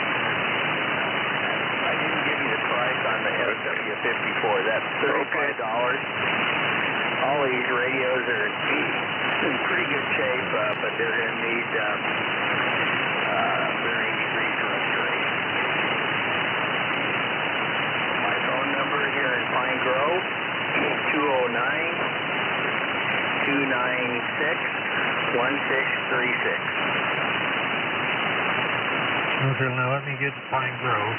I didn't give you the price on the SW54. That's $35. All these radios are in pretty good shape, but they're going to need varying degrees of restoration. My phone number here in Pine Grove, 209-296-1636. Okay, now let me get to Pine Grove.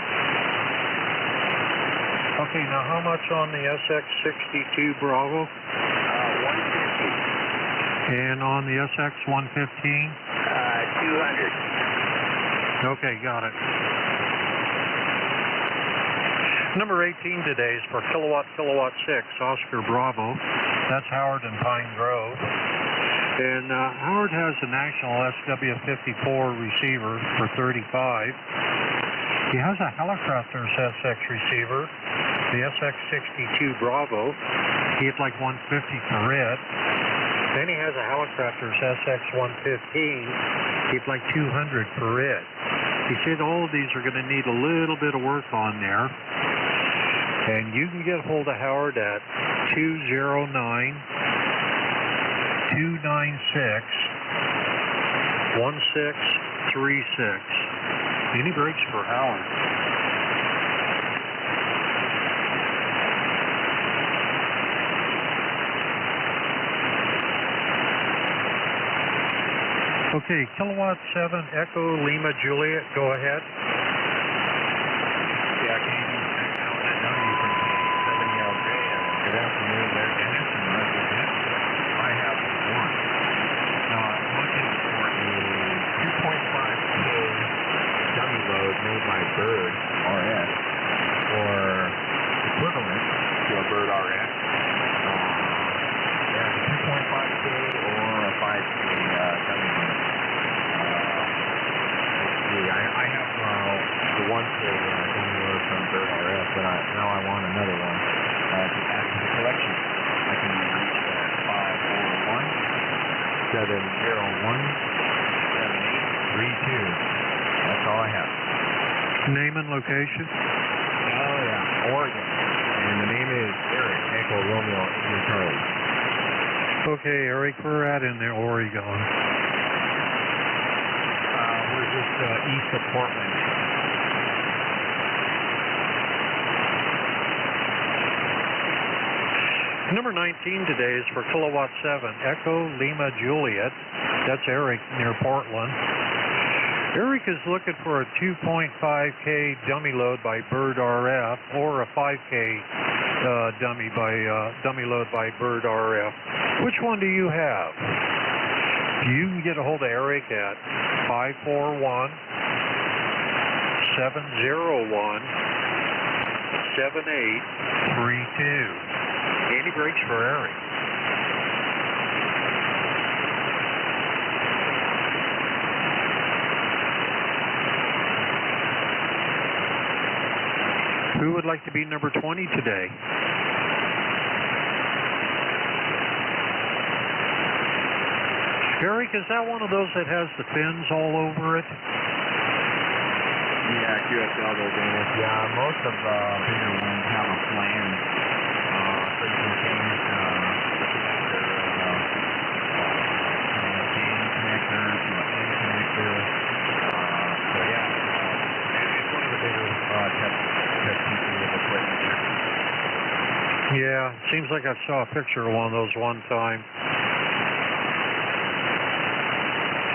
Okay, now how much on the SX62 Bravo? 150. And on the SX115? 200. Okay, got it. Number 18 today is for Kilowatt 6, Oscar Bravo. That's Howard in Pine Grove. And Howard has a national SW54 receiver for $35. He has a Helicopters SX receiver, the SX62 Bravo. He'd like $150 for it. Then he has a Helicopters SX115. He'd like $200 for it. He said all of these are going to need a little bit of work on there. And you can get hold of Howard at 209-296-1636. Any breaks for Howard? Okay, Kilowatt 7 Echo Lima Juliet, go ahead. Yeah, Canadian Techno, and I know you from 7LJ. Good afternoon there, Dennis, and represent. I have one. Now, I'm looking for a 2.5K dummy load made by Bird RS, or equivalent to a Bird RS. Yeah, 2.5K or a 5K dummy load. I have the 1K dummy load from Bird RS, but now I want another one to add to the collection. I can be reached at 541-701-7832. That's all I have. Name and location? Oh, yeah, Oregon. And the name is Eric, Echo Romeo, Indian Charlie. Okay, Eric, we're at in there, Oregon. We're just east of Portland. Number 19 today is for Kilowatt 7 Echo Lima Juliet. That's Eric near Portland. Eric is looking for a 2.5K dummy load by Bird RF or a 5K dummy load by Bird RF. Which one do you have? You can get a hold of Eric at 541-701-7832. Any brakes for Eric? Who would like to be number 20 today? Eric, is that one of those that has the fins all over it? Yeah, QSL those in it. Yeah, most of the bigger ones have a flange. So you can change their chain connector to an end connector. So yeah, it's one of the bigger test pieces of equipment there. Yeah, seems like I saw a picture of one of those one time.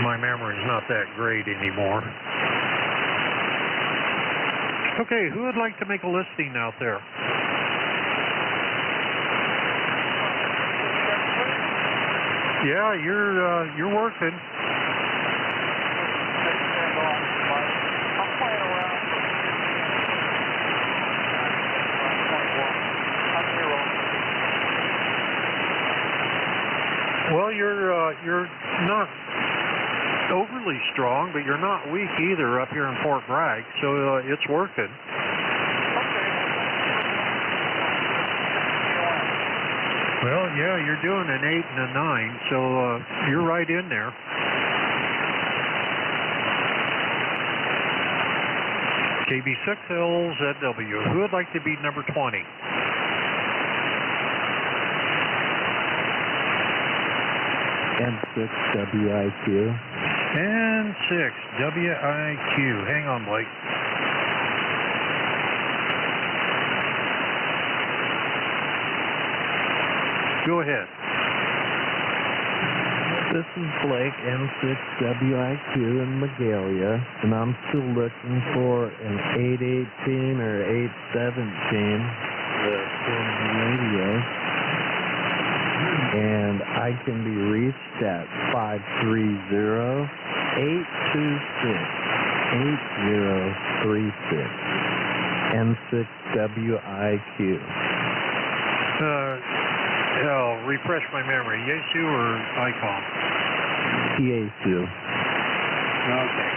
My memory's not that great anymore. Okay, who would like to make a listing out there? Yeah, you're working. Well, you're not overly strong, but you're not weak either up here in Fort Bragg, so it's working. Well, yeah, you're doing an 8 and a 9, so you're right in there. KB6LZW, who would like to be number 20? N6WIQ. N6WIQ. Hang on, Blake. Go ahead. This is Blake, N6WIQ in Magalia, and I'm still looking for an 818 or 817 for the radio. And I can be reached at 530-826-8036. N6WIQ. Refresh my memory. Yaesu or ICOM? Yaesu. Okay.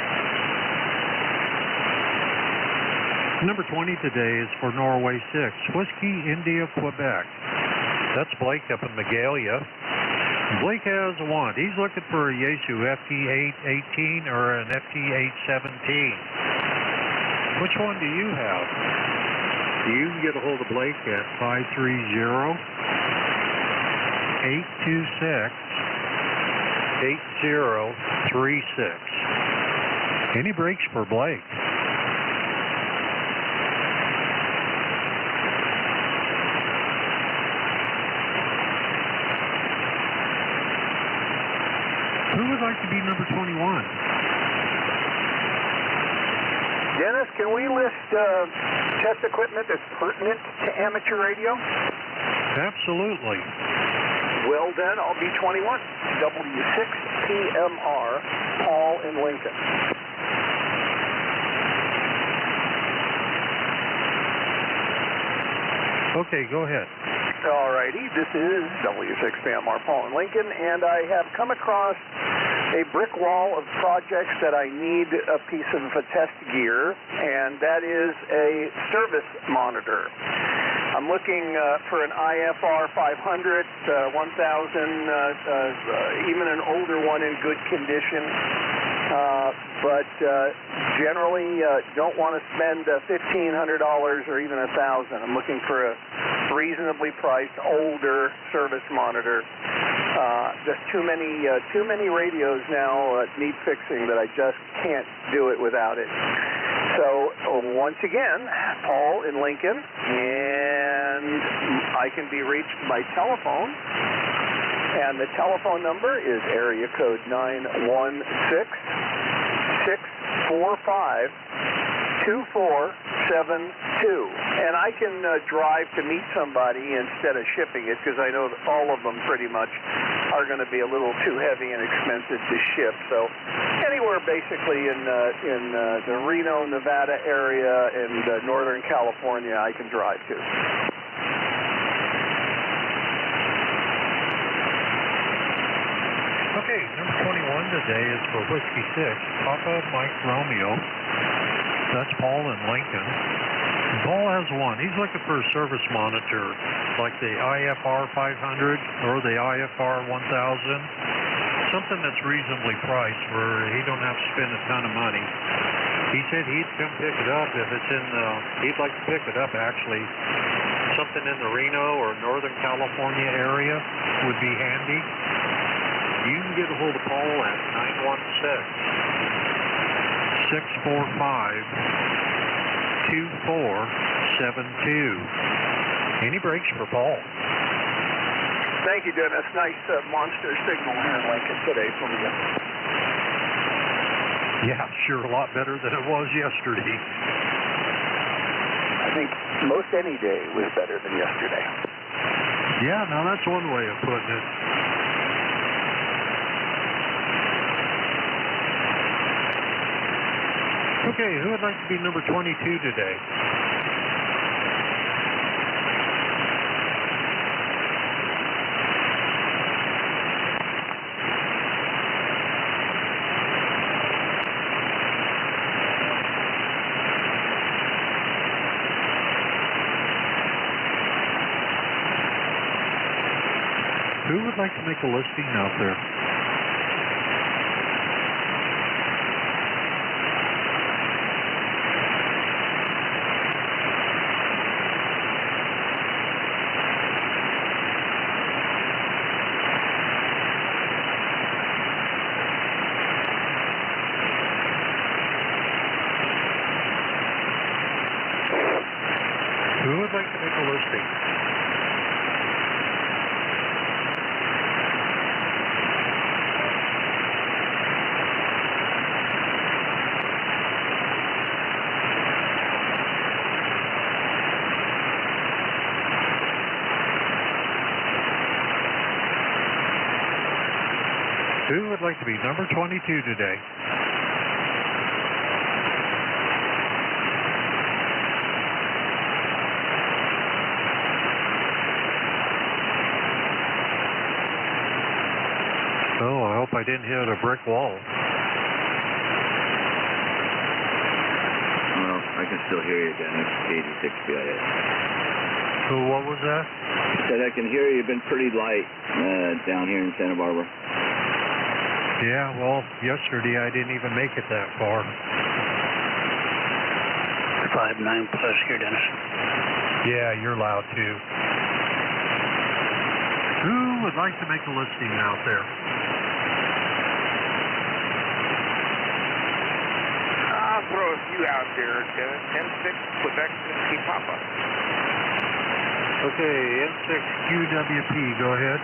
Number 20 today is for Norway 6, Whiskey, India, Quebec. That's Blake up in Magalia. Blake has a want. He's looking for a Yaesu FT818 or an FT817. Which one do you have? You can get a hold of Blake at 530-826-8036. Any breaks for Blake? Who would like to be number 21? Dennis, can we list test equipment that's pertinent to amateur radio? Absolutely. Well then, I'll be 21. W6PMR, Paul in Lincoln. Okay, go ahead. Alrighty, this is W6PMR, Paul in Lincoln, and I have come across a brick wall of projects that I need a piece of test gear, and that is a service monitor. I'm looking for an IFR 500, 1000, even an older one in good condition, but generally don't want to spend $1,500 or even $1,000. I'm looking for a reasonably priced older service monitor. Just too many radios now need fixing that I just can't do it without it. So once again, Paul in Lincoln, and I can be reached by telephone, and the telephone number is area code 916 645-2472. And I can drive to meet somebody instead of shipping it, because I know that all of them pretty much are going to be a little too heavy and expensive to ship. So anywhere basically in the Reno, Nevada area and Northern California I can drive to. Okay, number 21 today is for Whiskey 6, Papa Mike Romeo. That's Paul in Lincoln. And Paul has one. He's looking for a service monitor, like the IFR 500 or the IFR 1000. Something that's reasonably priced where he don't have to spend a ton of money. He said he'd come pick it up if it's in he'd like to pick it up actually. Something in the Reno or Northern California area would be handy. You can get a hold of Paul at 916-645-2472. Any breaks for Paul? Thank you, Dennis. Nice monster signal here in Lincoln today from you. Yeah, sure, a lot better than it was yesterday. I think most any day was better than yesterday. Yeah, now that's one way of putting it. Okay, who would like to be number 22 today? Who would like to make a listing out there? Who would like to make a listing? Who would like to be number 22 today? Oh, I hope I didn't hit a brick wall. Well, I can still hear you, Dennis. 86 BIS. So what was that? I said I can hear you. You've been pretty light down here in Santa Barbara. Yeah, well, yesterday I didn't even make it that far. 5.9 plus here, Dennis. Yeah, you're loud too. Who would like to make a listing out there? I'll throw a few out there, Dennis. 10-6, Quebec, Whiskey Papa. Okay, N6QWP, go ahead.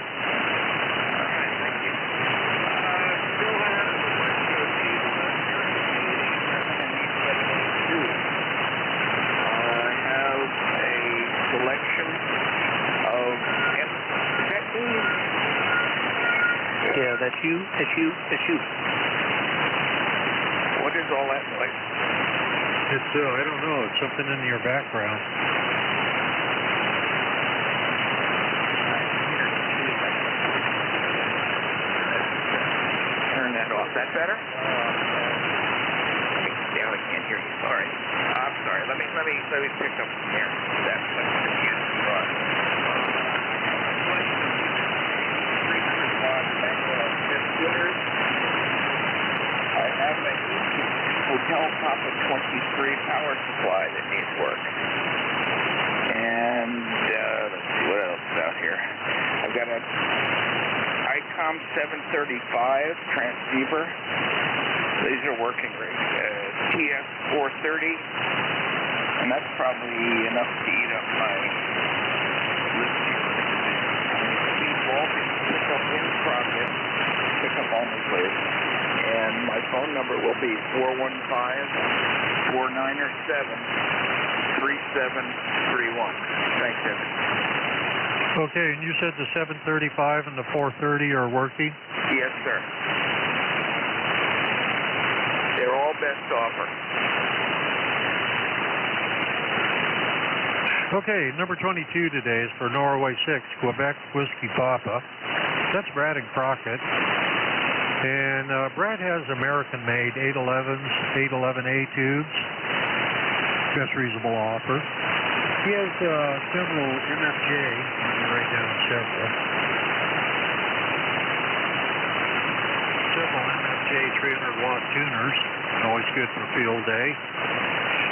Yeah, that's you. What is all that noise? It's, I don't know, it's something in your background. Turn that off. That better? Down, I can't hear you. Sorry. I'm sorry. Let me pick up from here. That's I have a Hotel Papa 23 power supply that needs work. And let's see what else is out here. I've got a ICOM 735 transceiver. These are working great. TS 430, and that's probably enough to eat up my list here. These voltage pick up in progress, pick up only please. And my phone number number will be 415-4907-3731. Thanks, Evan. Okay, and you said the 735 and the 430 are working? Yes, sir. They're all best offer. Okay, number 22 today is for Norway 6, Quebec Whiskey Papa. That's Brad and Crockett. And Brad has American-made 811s, 811A tubes. Best reasonable offer. He has several MFJ. Let me write down several. Several MFJ 300-watt tuners. Always good for field day.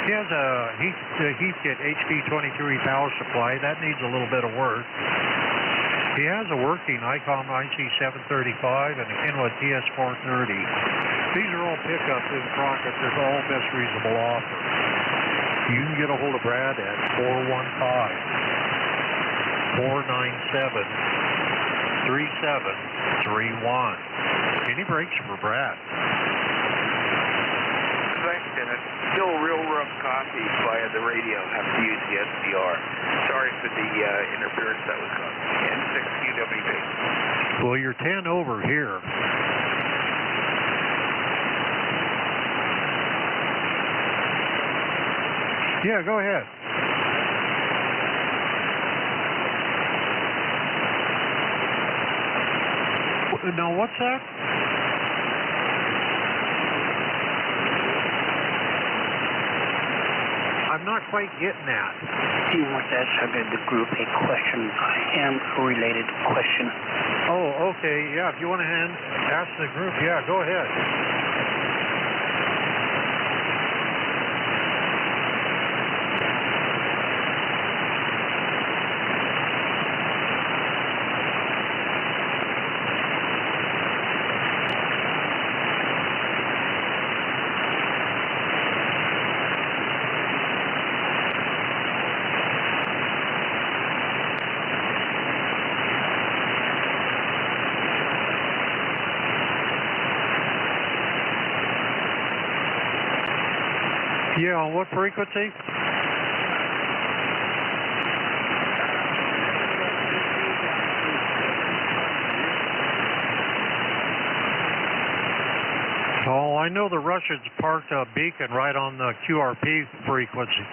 He has a Heathkit HP23 power supply. That needs a little bit of work. He has a working ICOM IC735 and a Kenwood TS430. These are all pickups in Crockett. They're all best reasonable offer. You can get a hold of Brad at 415-497-3731. Any breaks for Brad? Thanks, Dennis. Still real rough coffee via the radio. Have to use the SDR. Sorry for the interference that was caused. N6QWB. Well, you're 10 over here. Yeah, go ahead. Now, what's that? I'm not quite getting that. He wants to ask the group a question, a related question. Oh, okay. Yeah, if you want to ask the group, yeah, go ahead. Yeah, on what frequency? Oh, I know the Russians parked a beacon right on the QRP frequency.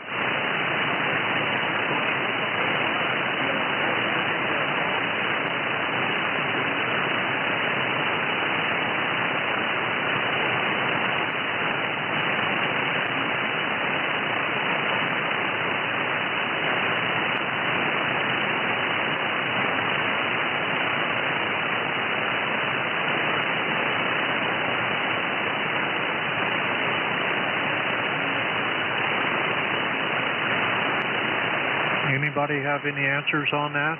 Anybody have any answers on that?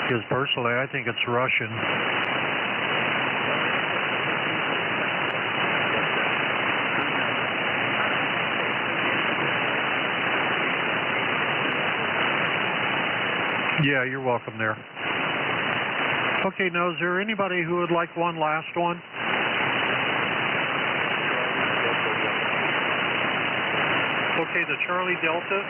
Because personally, I think it's Russian. Yeah, you're welcome there. Okay, now is there anybody who would like one last one? Okay, the Charlie Delta.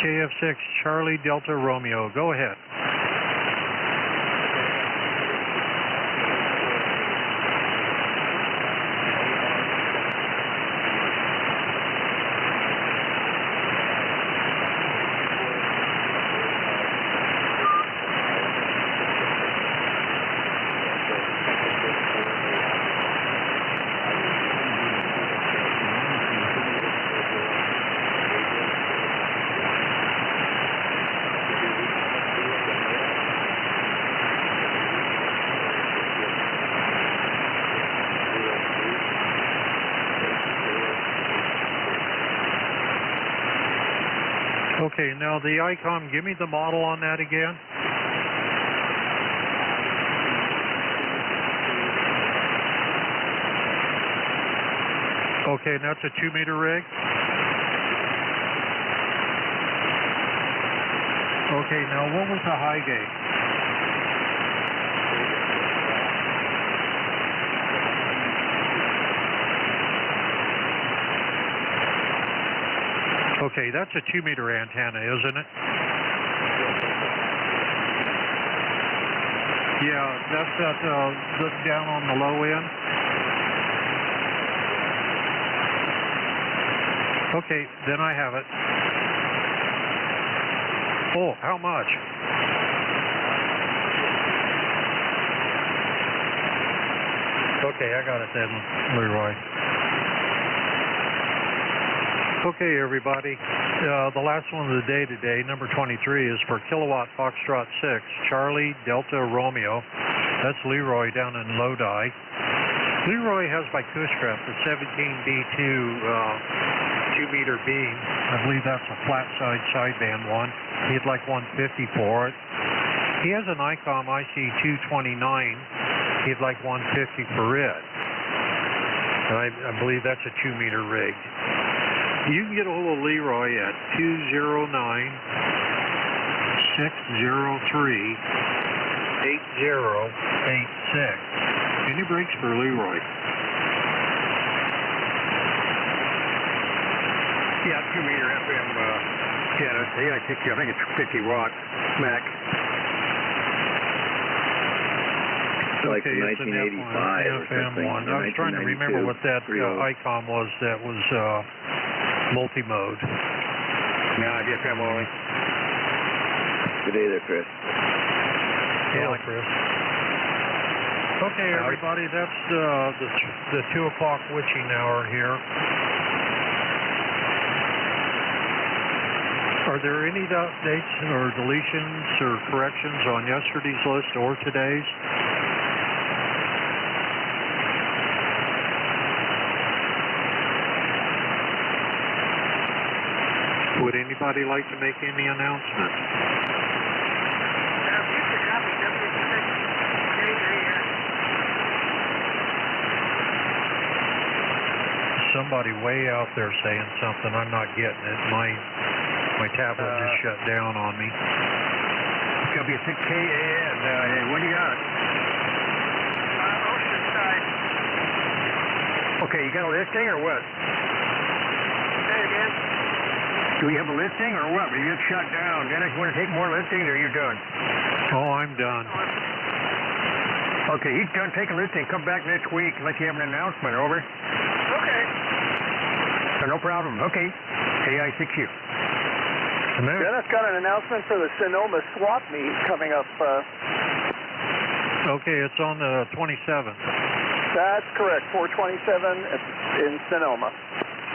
KF6 Charlie Delta Romeo. Go ahead. Okay, now the ICOM, give me the model on that again. Okay, and that's a 2-meter rig. Okay, now what was the high gate? Okay, that's a 2-meter antenna, isn't it? Yeah, that's that down on the low end. Okay, then I have it. Oh, how much? Okay, I got it then, Leroy. Okay, everybody. The last one of the day today, number 23, is for Kilowatt Foxtrot 6, Charlie Delta Romeo. That's Leroy down in Lodi. Leroy has by Cushcraft the 17B2 2-meter beam. I believe that's a flat side sideband one. He'd like 150 for it. He has an ICOM IC229. He'd like 150 for it. And I believe that's a 2-meter rig. You can get a hold of Leroy at 209-603-8086. Any breaks for Leroy? Yeah, 2-meter FM antenna. I think it's 50 watt max. Like okay, it's an 1985 FM one. I was trying to remember what that ICOM was that was multi-mode. No, FM only. Good day there, Chris. Hello, Chris. Okay, everybody, that's the 2 o'clock witching hour here. Are there any updates or deletions or corrections on yesterday's list or today's? Would anybody like to make any announcement? Somebody way out there saying something. I'm not getting it. My tablet just shut down on me. W6KAN. What do you got? Oceanside. Okay, you got a listing or what? Say again. Do you have a listing or what? Will you get shut down? Dennis, you want to take more listings or are you done? Oh, I'm done. Okay, he's done taking listing. Come back next week and let you have an announcement. Over. Okay. No problem. Okay. KI6U. Dennis got an announcement for the Sonoma swap meet coming up. Okay, it's on the 27th. That's correct. 427 in Sonoma.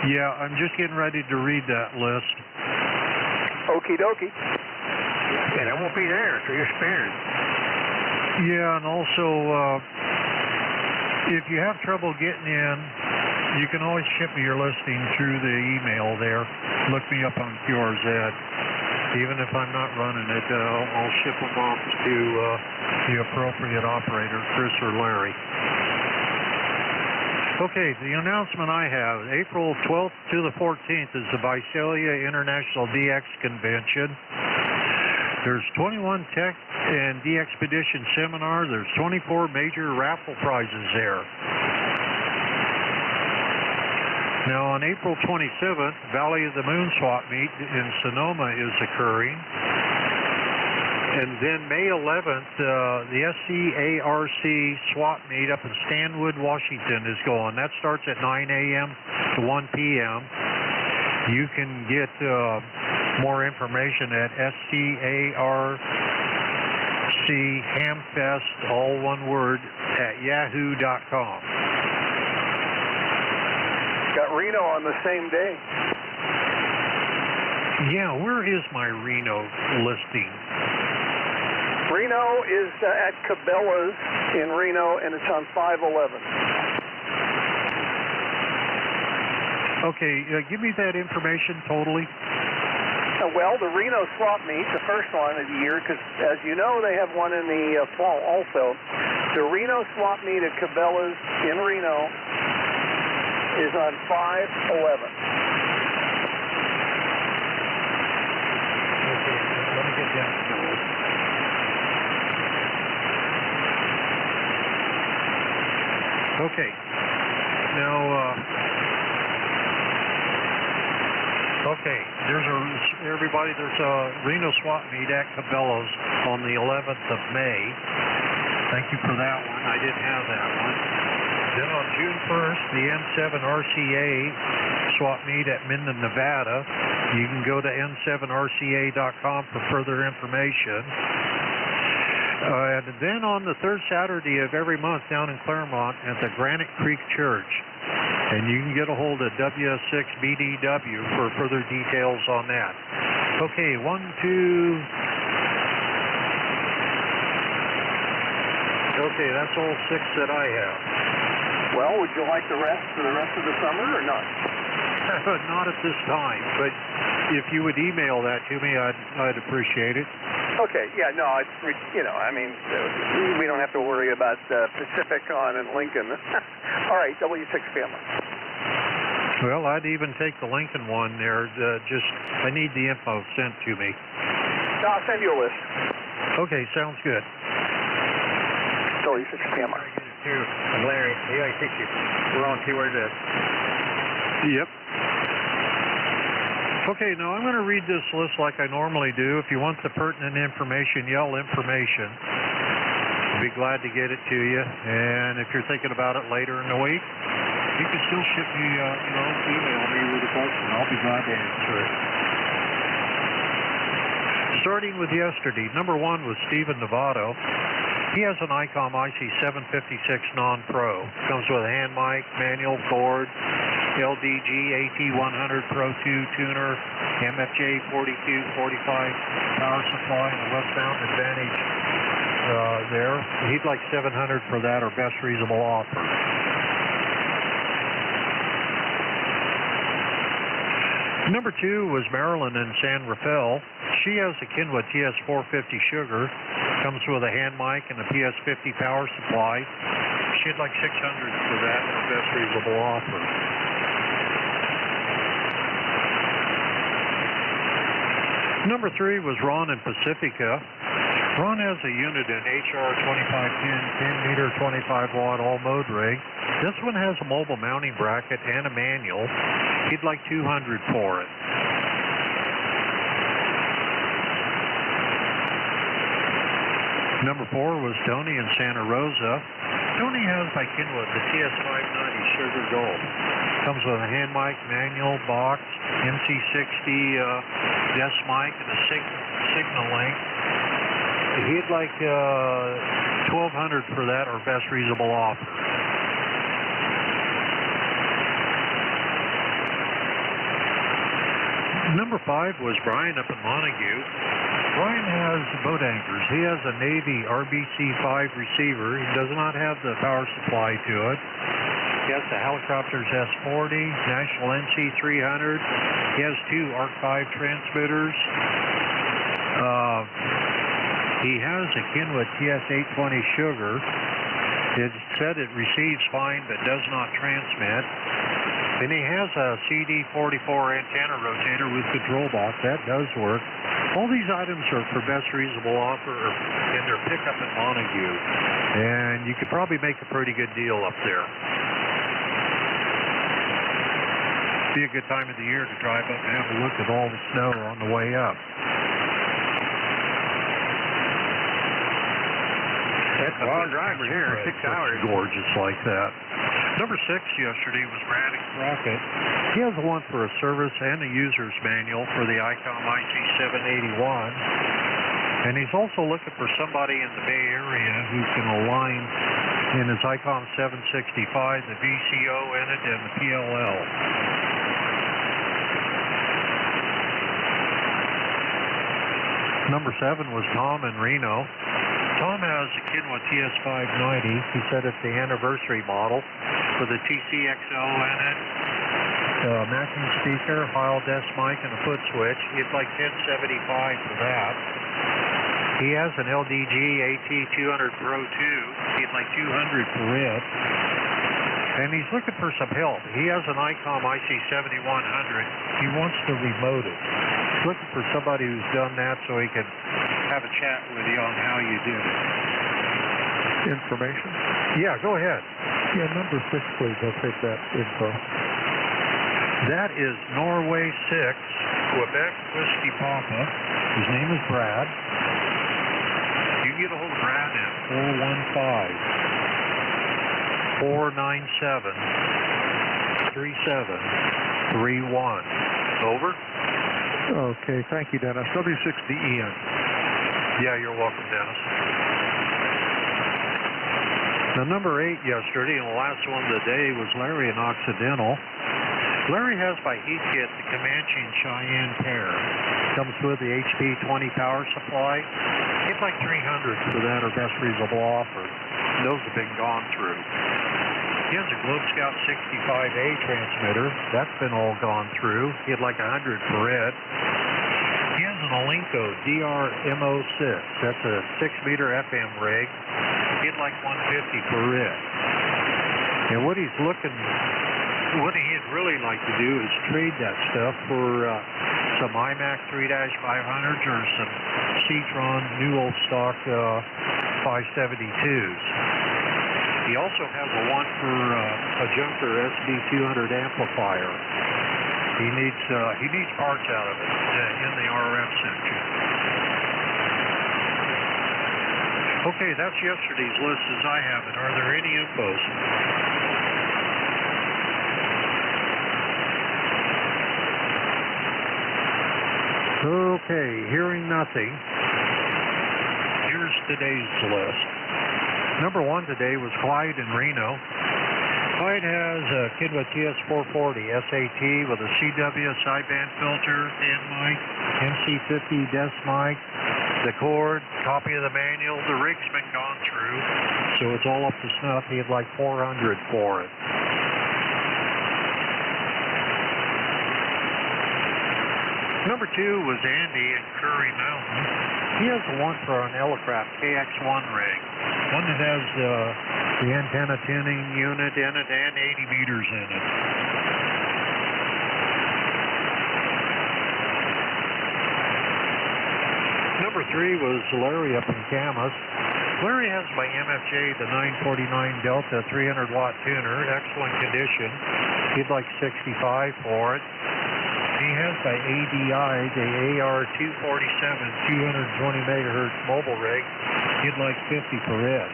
Yeah, I'm just getting ready to read that list. Okie dokie. And I won't be there, so you're spared. Yeah, and also, if you have trouble getting in, you can always ship me your listing through the email there. Look me up on QRZ. Even if I'm not running it, I'll ship them off to the appropriate operator, Chris or Larry. Okay, the announcement I have, April 12th to the 14th is the Visalia International DX Convention. There's 21 tech and DXpedition seminars. There's 24 major raffle prizes there. Now on April 27th, Valley of the Moon Swap Meet in Sonoma is occurring. And then May 11th, the SCARC swap meet up in Stanwood, Washington is going. That starts at 9 a.m. to 1 p.m. You can get more information at SCARCHamfest, all one word, at yahoo.com. Got Reno on the same day. Yeah, where is my Reno listing? Reno is at Cabela's in Reno, and it's on 511. Okay, give me that information totally. Well, the Reno swap meet, the first one of the year, because as you know, they have one in the fall also. The Reno swap meet at Cabela's in Reno is on 511. Okay, let me get depth zone. Okay. Now, okay, everybody, there's a Reno swap meet at Cabela's on the 11th of May. Thank you for that one. I didn't have that one. Then on June 1st, the N7 RCA swap meet at Minden, Nevada. You can go to n7rca.com for further information. And then on the third Saturday of every month down in Claremont at the Granite Creek Church. And you can get a hold of W6BDW for further details on that. Okay, 1, 2. Okay, that's all 6 that I have. Well, would you like the rest for the rest of the summer or not? Not at this time, but if you would email that to me, I'd appreciate it. Okay, yeah, no, it's, you know, I mean, we don't have to worry about Pacificon and Lincoln. All right, W6 family. Well, I'd even take the Lincoln one there. I need the info sent to me. I'll send you a list. Okay, sounds good. W6 family. Larry, yeah, I think we're on keyword this. Yep. Okay, now I'm going to read this list like I normally do. If you want the pertinent information, yell information. I'd be glad to get it to you. And if you're thinking about it later in the week, you can still ship me, email me with a question. I'll be glad to answer it. Starting with yesterday, number 1 was Steven Novato. He has an ICOM IC756 non-pro. Comes with a hand mic, manual, cord, LDG AT100 Pro 2 tuner, MFJ 4245 power supply, and a westbound Advantage there. He'd like $700 for that, or best reasonable offer. Number 2 was Marilyn in San Rafael. She has a Kenwood TS450 Sugar. Comes with a hand mic and a PS50 power supply. She'd like $600 for that, or best reasonable offer. Number 3 was Ron in Pacifica. Ron has a unit in HR 2510 10 meter 25 watt all mode rig. This one has a mobile mounting bracket and a manual. He'd like $200 for it. Number 4 was Tony in Santa Rosa. Tony has by Kenwood the TS590 Sugar Gold. Comes with a hand mic, manual, box, MC60 desk mic, and a signal link. He'd like $1,200 for that, or best reasonable offer. Number 5 was Brian up in Montague. Brian has boat anchors. He has a Navy RBC-5 receiver. He does not have the power supply to it. He has the Helicopters S40, National NC300. He has 2 ARC-5 transmitters. He has a Kenwood TS820 Sugar. It said it receives fine but does not transmit. And he has a CD44 antenna rotator with control box. That does work. All these items are for best reasonable offer in their pickup in Montague. And you could probably make a pretty good deal up there. Be a good time of the year to drive up and have a look at all the snow on the way up. That's a long drive from here, 6 hours. Gorgeous like that. Number 6 yesterday was Brad Crockett. He has one for a service and a user's manual for the ICOM IC781. And he's also looking for somebody in the Bay Area who can align in his ICOM 765, the VCO in it, and the PLL. Number 7 was Tom in Reno. Tom has a Kenwood TS590. He said it's the anniversary model with a TCXO in it, matching speaker, file desk mic, and a foot switch. He'd like $1075 for that. He has an LDG AT200 Pro 2. He'd like $200 for it. and he's looking for some help. He has an ICOM IC7100. He wants to remote it. He's looking for somebody who's done that so he can have a chat with you on how you did it. Information? Yeah, go ahead. Yeah, number 6, please. I'll take that info. That is Norway 6, Quebec Whiskey Papa. His name is Brad. You can get a hold of Brad at 415-497-3731. Over. Okay, thank you, Dennis. W6DEN. Yeah, you're welcome, Dennis. Now, number 8 yesterday, and the last one of the day, was Larry in Occidental. Larry has by Heathkit the Comanche and Cheyenne pair. Comes with the HP 20 power supply. It's like 300 for that, or best reasonable offer. Those have been gone through. He has a Globe Scout 65A transmitter. That's been all gone through. He had like 100 for it. He has an Alinco DRMO6. That's a 6-meter FM rig. He had like 150 for it. And what he'd really like to do is trade that stuff for some IMAC 3-500s or some Citron new old stock 572s. He also has a one for a Junker SB200 amplifier. He needs parts out of it in the RF section. Okay, that's yesterday's list as I have it. Are there any infos? Okay, hearing nothing. Here's today's list. Number 1 today was Clyde in Reno. Clyde has a Kidwa TS440 SAT with a CW sideband filter, and mic, MC50 desk mic, the cord, copy of the manual. The rig's been gone through, so it's all up to snuff. He had like 400 for it. Number 2 was Andy in Curry Mountain. He has a one for an Elecraft KX1 rig. One that has the antenna tuning unit in it and 80 meters in it. Number 3 was Larry up in Camas. Larry has my MFJ, the 949 Delta 300-watt tuner, excellent condition. He'd like 65 for it. He has by ADI the AR247 220 megahertz mobile rig. He'd like 50 for it.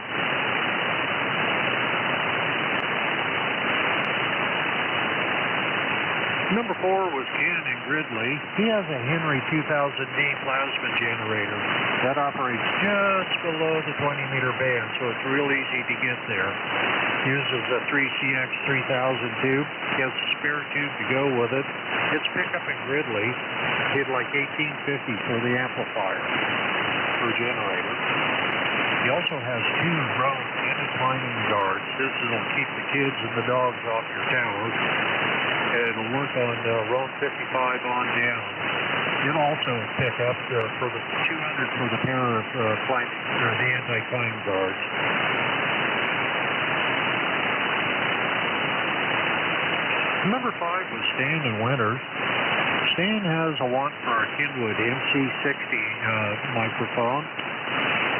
Number 4 was Ken in Gridley. He has a Henry 2000D plasma generator. That operates just below the 20-meter band, so it's real easy to get there. Uses a 3CX 3000 tube. He has a spare tube to go with it. It's picked up in Gridley. He had like $18.50 for the amplifier for generator. He also has 2 Roan climbing guards. This will keep the kids and the dogs off your towers. It'll work on Roan 55 on down. It'll also pick up for the 200 for the pair of climbing, or the anti-climb guards. Number 5 was Stan in Winters. Stan has a want for a Kenwood MC60 microphone.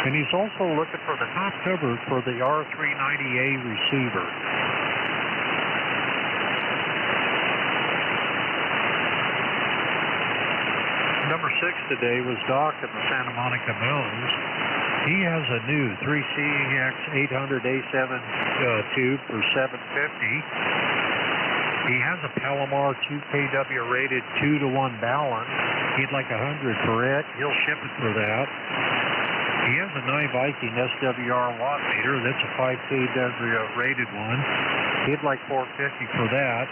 And he's also looking for the top cover for the R390A receiver. Number 6 today was Doc in the Santa Monica Mountains. He has a new 3CX 800A7 tube for $750. He has a Palomar 2KW rated 2-to-1 balance. He'd like 100 for it. He'll ship it for that. He has a 9 Viking SWR watt meter. That's a 5KW rated one. He'd like $450 for that.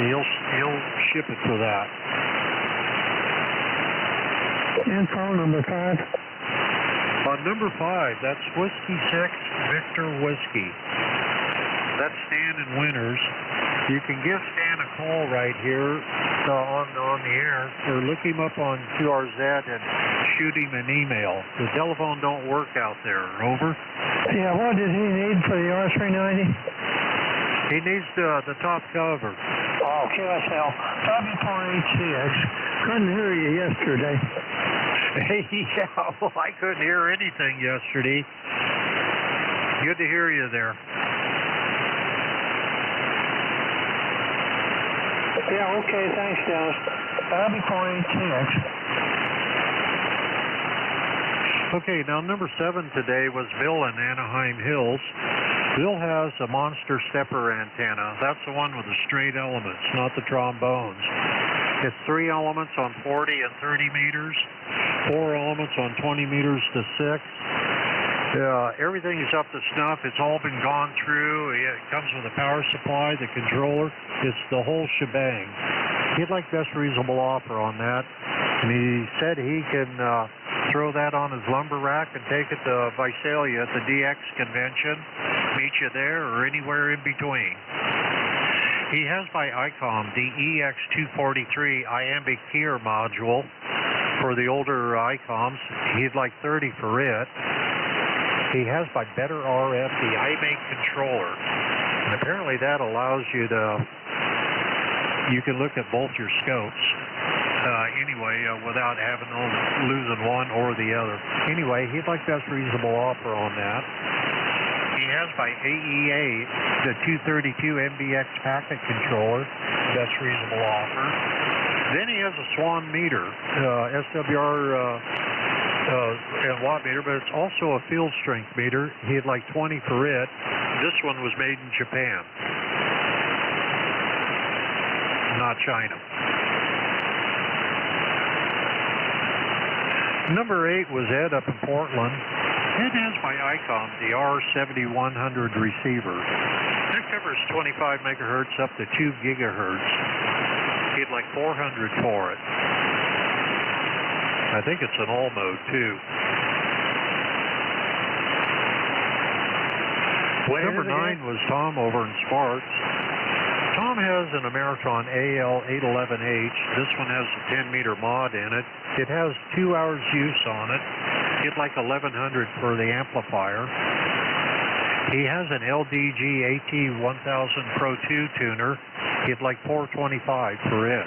He'll ship it for that. Info number 5. Number 5, that's Whiskey 6 Victor Whiskey. That's Stan in Winters. You can give Stan a call right here on the air, or look him up on QRZ and shoot him an email. The telephone don't work out there. Over. Yeah, what did he need for the R390? He needs the top cover. Oh, QSL. W4HCX. Couldn't hear you yesterday. Yeah, well, I couldn't hear anything yesterday. Good to hear you there. Yeah, okay, thanks, Dennis. W4HCX. Okay, now number 7 today was Bill in Anaheim Hills. Bill has a monster stepper antenna. That's the one with the straight elements, not the trombones. It's 3 elements on 40 and 30 meters, 4 elements on 20 meters to 6. Everything is up to snuff. It's all been gone through. It comes with a power supply, the controller. It's the whole shebang. He'd like best reasonable offer on that. And he said he can throw that on his lumber rack and take it to Visalia at the DX convention, meet you there or anywhere in between. He has by ICOM the EX243 iambic keyer module for the older ICOMs. He'd like 30 for it. He has by Better RF the iMake controller. And apparently that allows you can look at both your scopes. Without having losing one or the other. Anyway, he'd like best reasonable offer on that. He has by AEA the 232 MBX packet controller, best reasonable offer. Then he has a Swan meter, SWR and watt meter, but it's also a field strength meter. He'd like 20 for it. This one was made in Japan, not China. Number 8 was Ed up in Portland. Ed has by ICOM the R7100 receiver. That covers 25 megahertz up to 2 gigahertz. He'd like 400 for it. I think it's an all mode too. Number 9 was Tom over in Sparks. Tom has an Ameritron AL811H. This one has a 10-meter mod in it. It has 2 hours use on it. He'd like 1,100 for the amplifier. He has an LDG AT1000 Pro 2 tuner. He'd like 425 for it.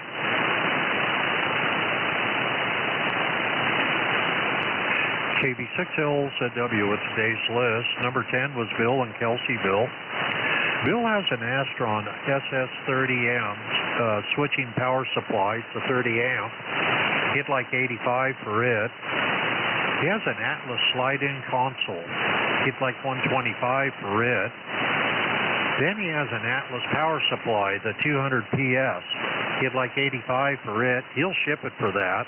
KB6LZW with today's list. Number 10 was Bill in Kelseyville. Bill has an Astron SS30M switching power supply. It's a 30 amp. He'd like 85 for it. He has an Atlas slide-in console. He'd like 125 for it. Then he has an Atlas power supply, the 200 PS. He'd like 85 for it. He'll ship it for that.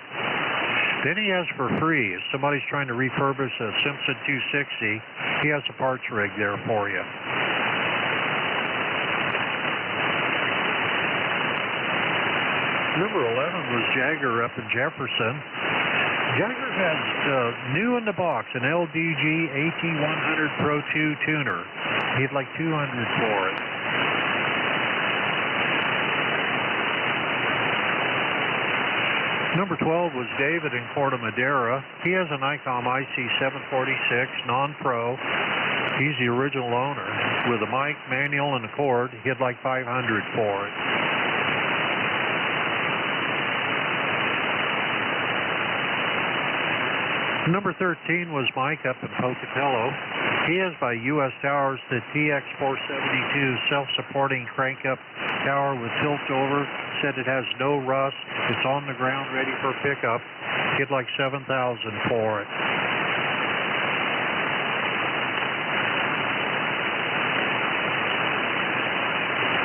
Then he has for free, if somebody's trying to refurbish a Simpson 260, he has a parts rig there for you. Number 11 was Jagger up in Jefferson. Jagger has new in the box, an LDG AT100 Pro 2 tuner. He'd like 200 for it. Number 12 was David in Corte Madera. He has an ICOM IC746 non-pro. He's the original owner. With a mic, manual, and a cord, he'd like 500 for it. Number 13 was Mike up in Pocatello. He has by U.S. Towers the TX472 self-supporting crank-up tower with tilt over. Said it has no rust. It's on the ground ready for pickup. He'd like 7,000 for it.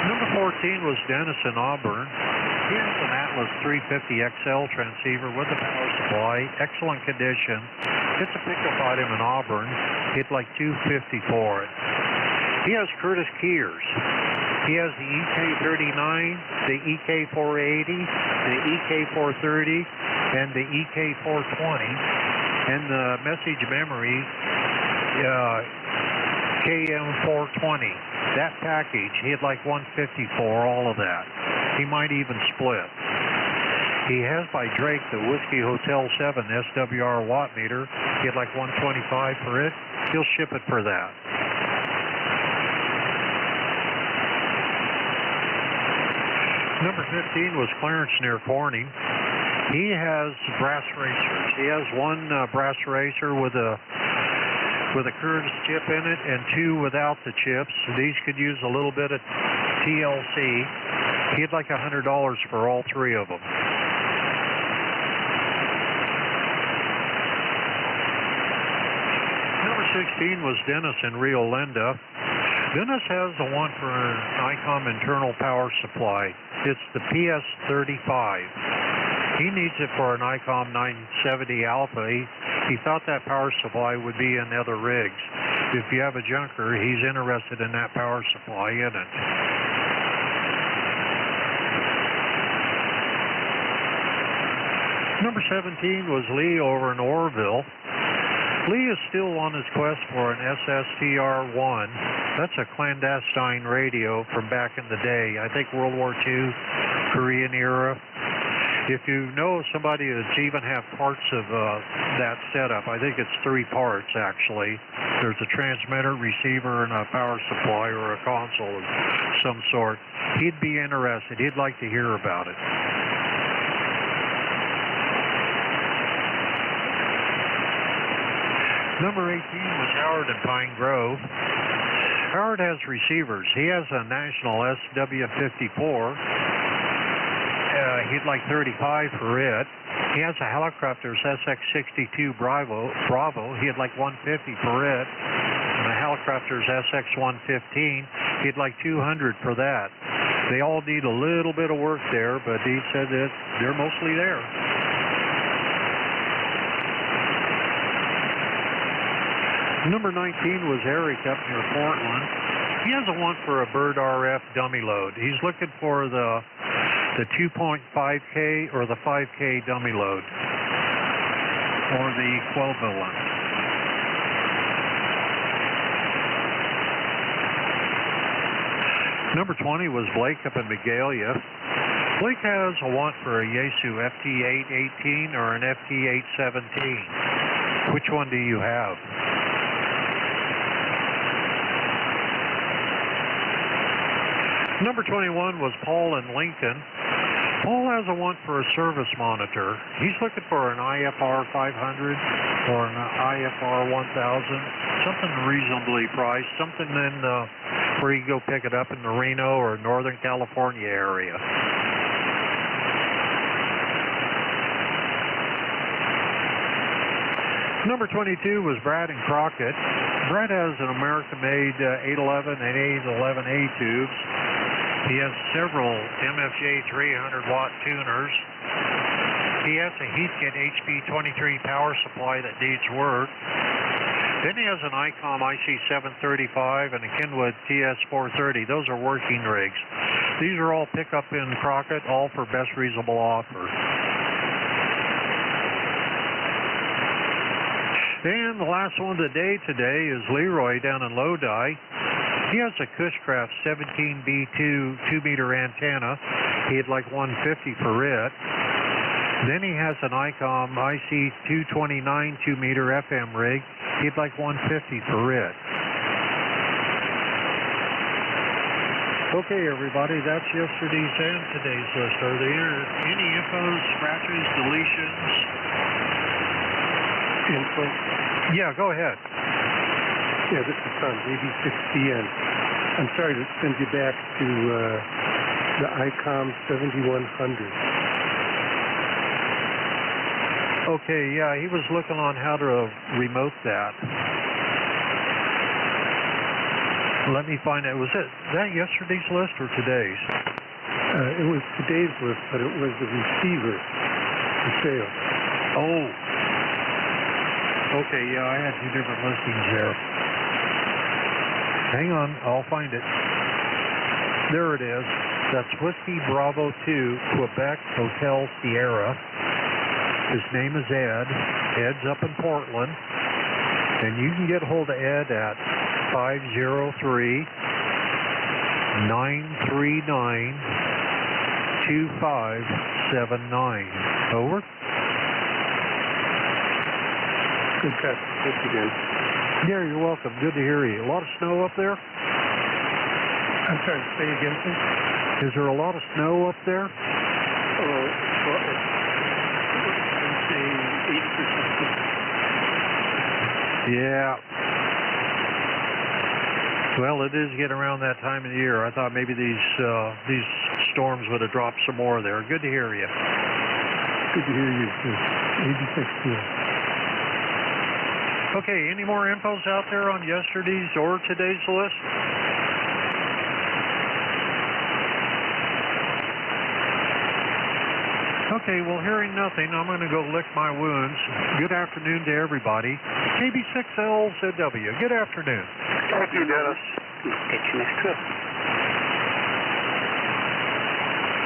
Number 14 was Dennis in Auburn. He has an Atlas 350 XL transceiver with a power supply, excellent condition. It's a pickup item in Auburn. He'd like 250 for it. He has Curtis Keyers. He has the EK39, the EK480, the EK430, and the EK420, and the message memory KM420. That package, he'd like 150 for all of that. He might even split. He has by Drake the Whiskey Hotel 7 SWR watt meter. He'd like 125 for it. He'll ship it for that. Number 15 was Clarence near Corning. He has brass racers. He has one brass racer with a Curtis chip in it and two without the chips. These could use a little bit of TLC. He'd like $100 for all three of them. Number 16 was Dennis in Rio Linda. Dennis has the one for an ICOM internal power supply. It's the PS35. He needs it for an ICOM 970 Alpha. He thought that power supply would be in other rigs. If you have a junker, he's interested in that power supply in it. Number 17 was Lee over in Orville. Lee is still on his quest for an SSTR-1. That's a clandestine radio from back in the day. I think World War II, Korean era. If you know somebody that's even have parts of that setup, I think it's 3 parts actually. There's a transmitter, receiver, and a power supply or a console of some sort. He'd be interested. He'd like to hear about it. Number 18 was Howard in Pine Grove. Howard has receivers. He has a National SW54. He'd like $35 for it. He has a Helicopters SX62 Bravo. He'd like $150 for it. And a Helicopters SX115. He'd like $200 for that. They all need a little bit of work there, but he said that they're mostly there. Number 19 was Eric up near Portland. He has a want for a Bird RF dummy load. He's looking for the 2.5K or the 5K dummy load, or the equivalent. Number 20 was Blake up in Magalia. Blake has a want for a Yaesu FT818 or an FT817. Which one do you have? Number 21 was Paul in Lincoln. Paul has a want for a service monitor. He's looking for an IFR 500 or an IFR 1000, something reasonably priced, something in where you go pick it up in the Reno or Northern California area. Number 22 was Brad in Crockett. Brad has an American-made 811 and 811A tubes. He has several MFJ 300-watt tuners. He has a Heathkit HP23 power supply that needs work. Then he has an ICOM IC735 and a Kenwood TS430. Those are working rigs. These are all pickup in Crockett, all for best reasonable offer. And the last one of the day today is Leroy down in Lodi. He has a Cushcraft 17B2 2-meter antenna. He'd like $150 for it. Then he has an ICOM IC229 2-meter FM rig. He'd like $150 for it. Okay, everybody, that's yesterday's and today's list. Are there any infos, scratches, deletions? Info? Yeah, go ahead. Yeah, this is Tom, AB6CN. I'm sorry to send you back to the ICOM 7100. Okay, yeah, he was looking on how to remote that. Let me find out. Was that yesterday's list or today's? It was today's list, but it was the receiver for sale. Oh. Okay, yeah, I had 2 different listings there. Hang on, I'll find it. There it is. That's Whiskey Bravo 2, Quebec Hotel Sierra. His name is Ed. Ed's up in Portland. And you can get a hold of Ed at 503-939-2579. Over. Good test. Thanks again. Yeah, you're welcome. Good to hear you. A lot of snow up there? I'm sorry, say again, please? Is there a lot of snow up there? Well, I would say 80%. Yeah. Well, it is getting around that time of the year. I thought maybe these storms would have dropped some more there. Good to hear you. Good to hear you, too. 86 too. Okay, any more infos out there on yesterday's or today's list? Okay, well, hearing nothing, I'm going to go lick my wounds. Good afternoon to everybody. KB6LZW, good afternoon. Thank you, Dennis. Get you next trip.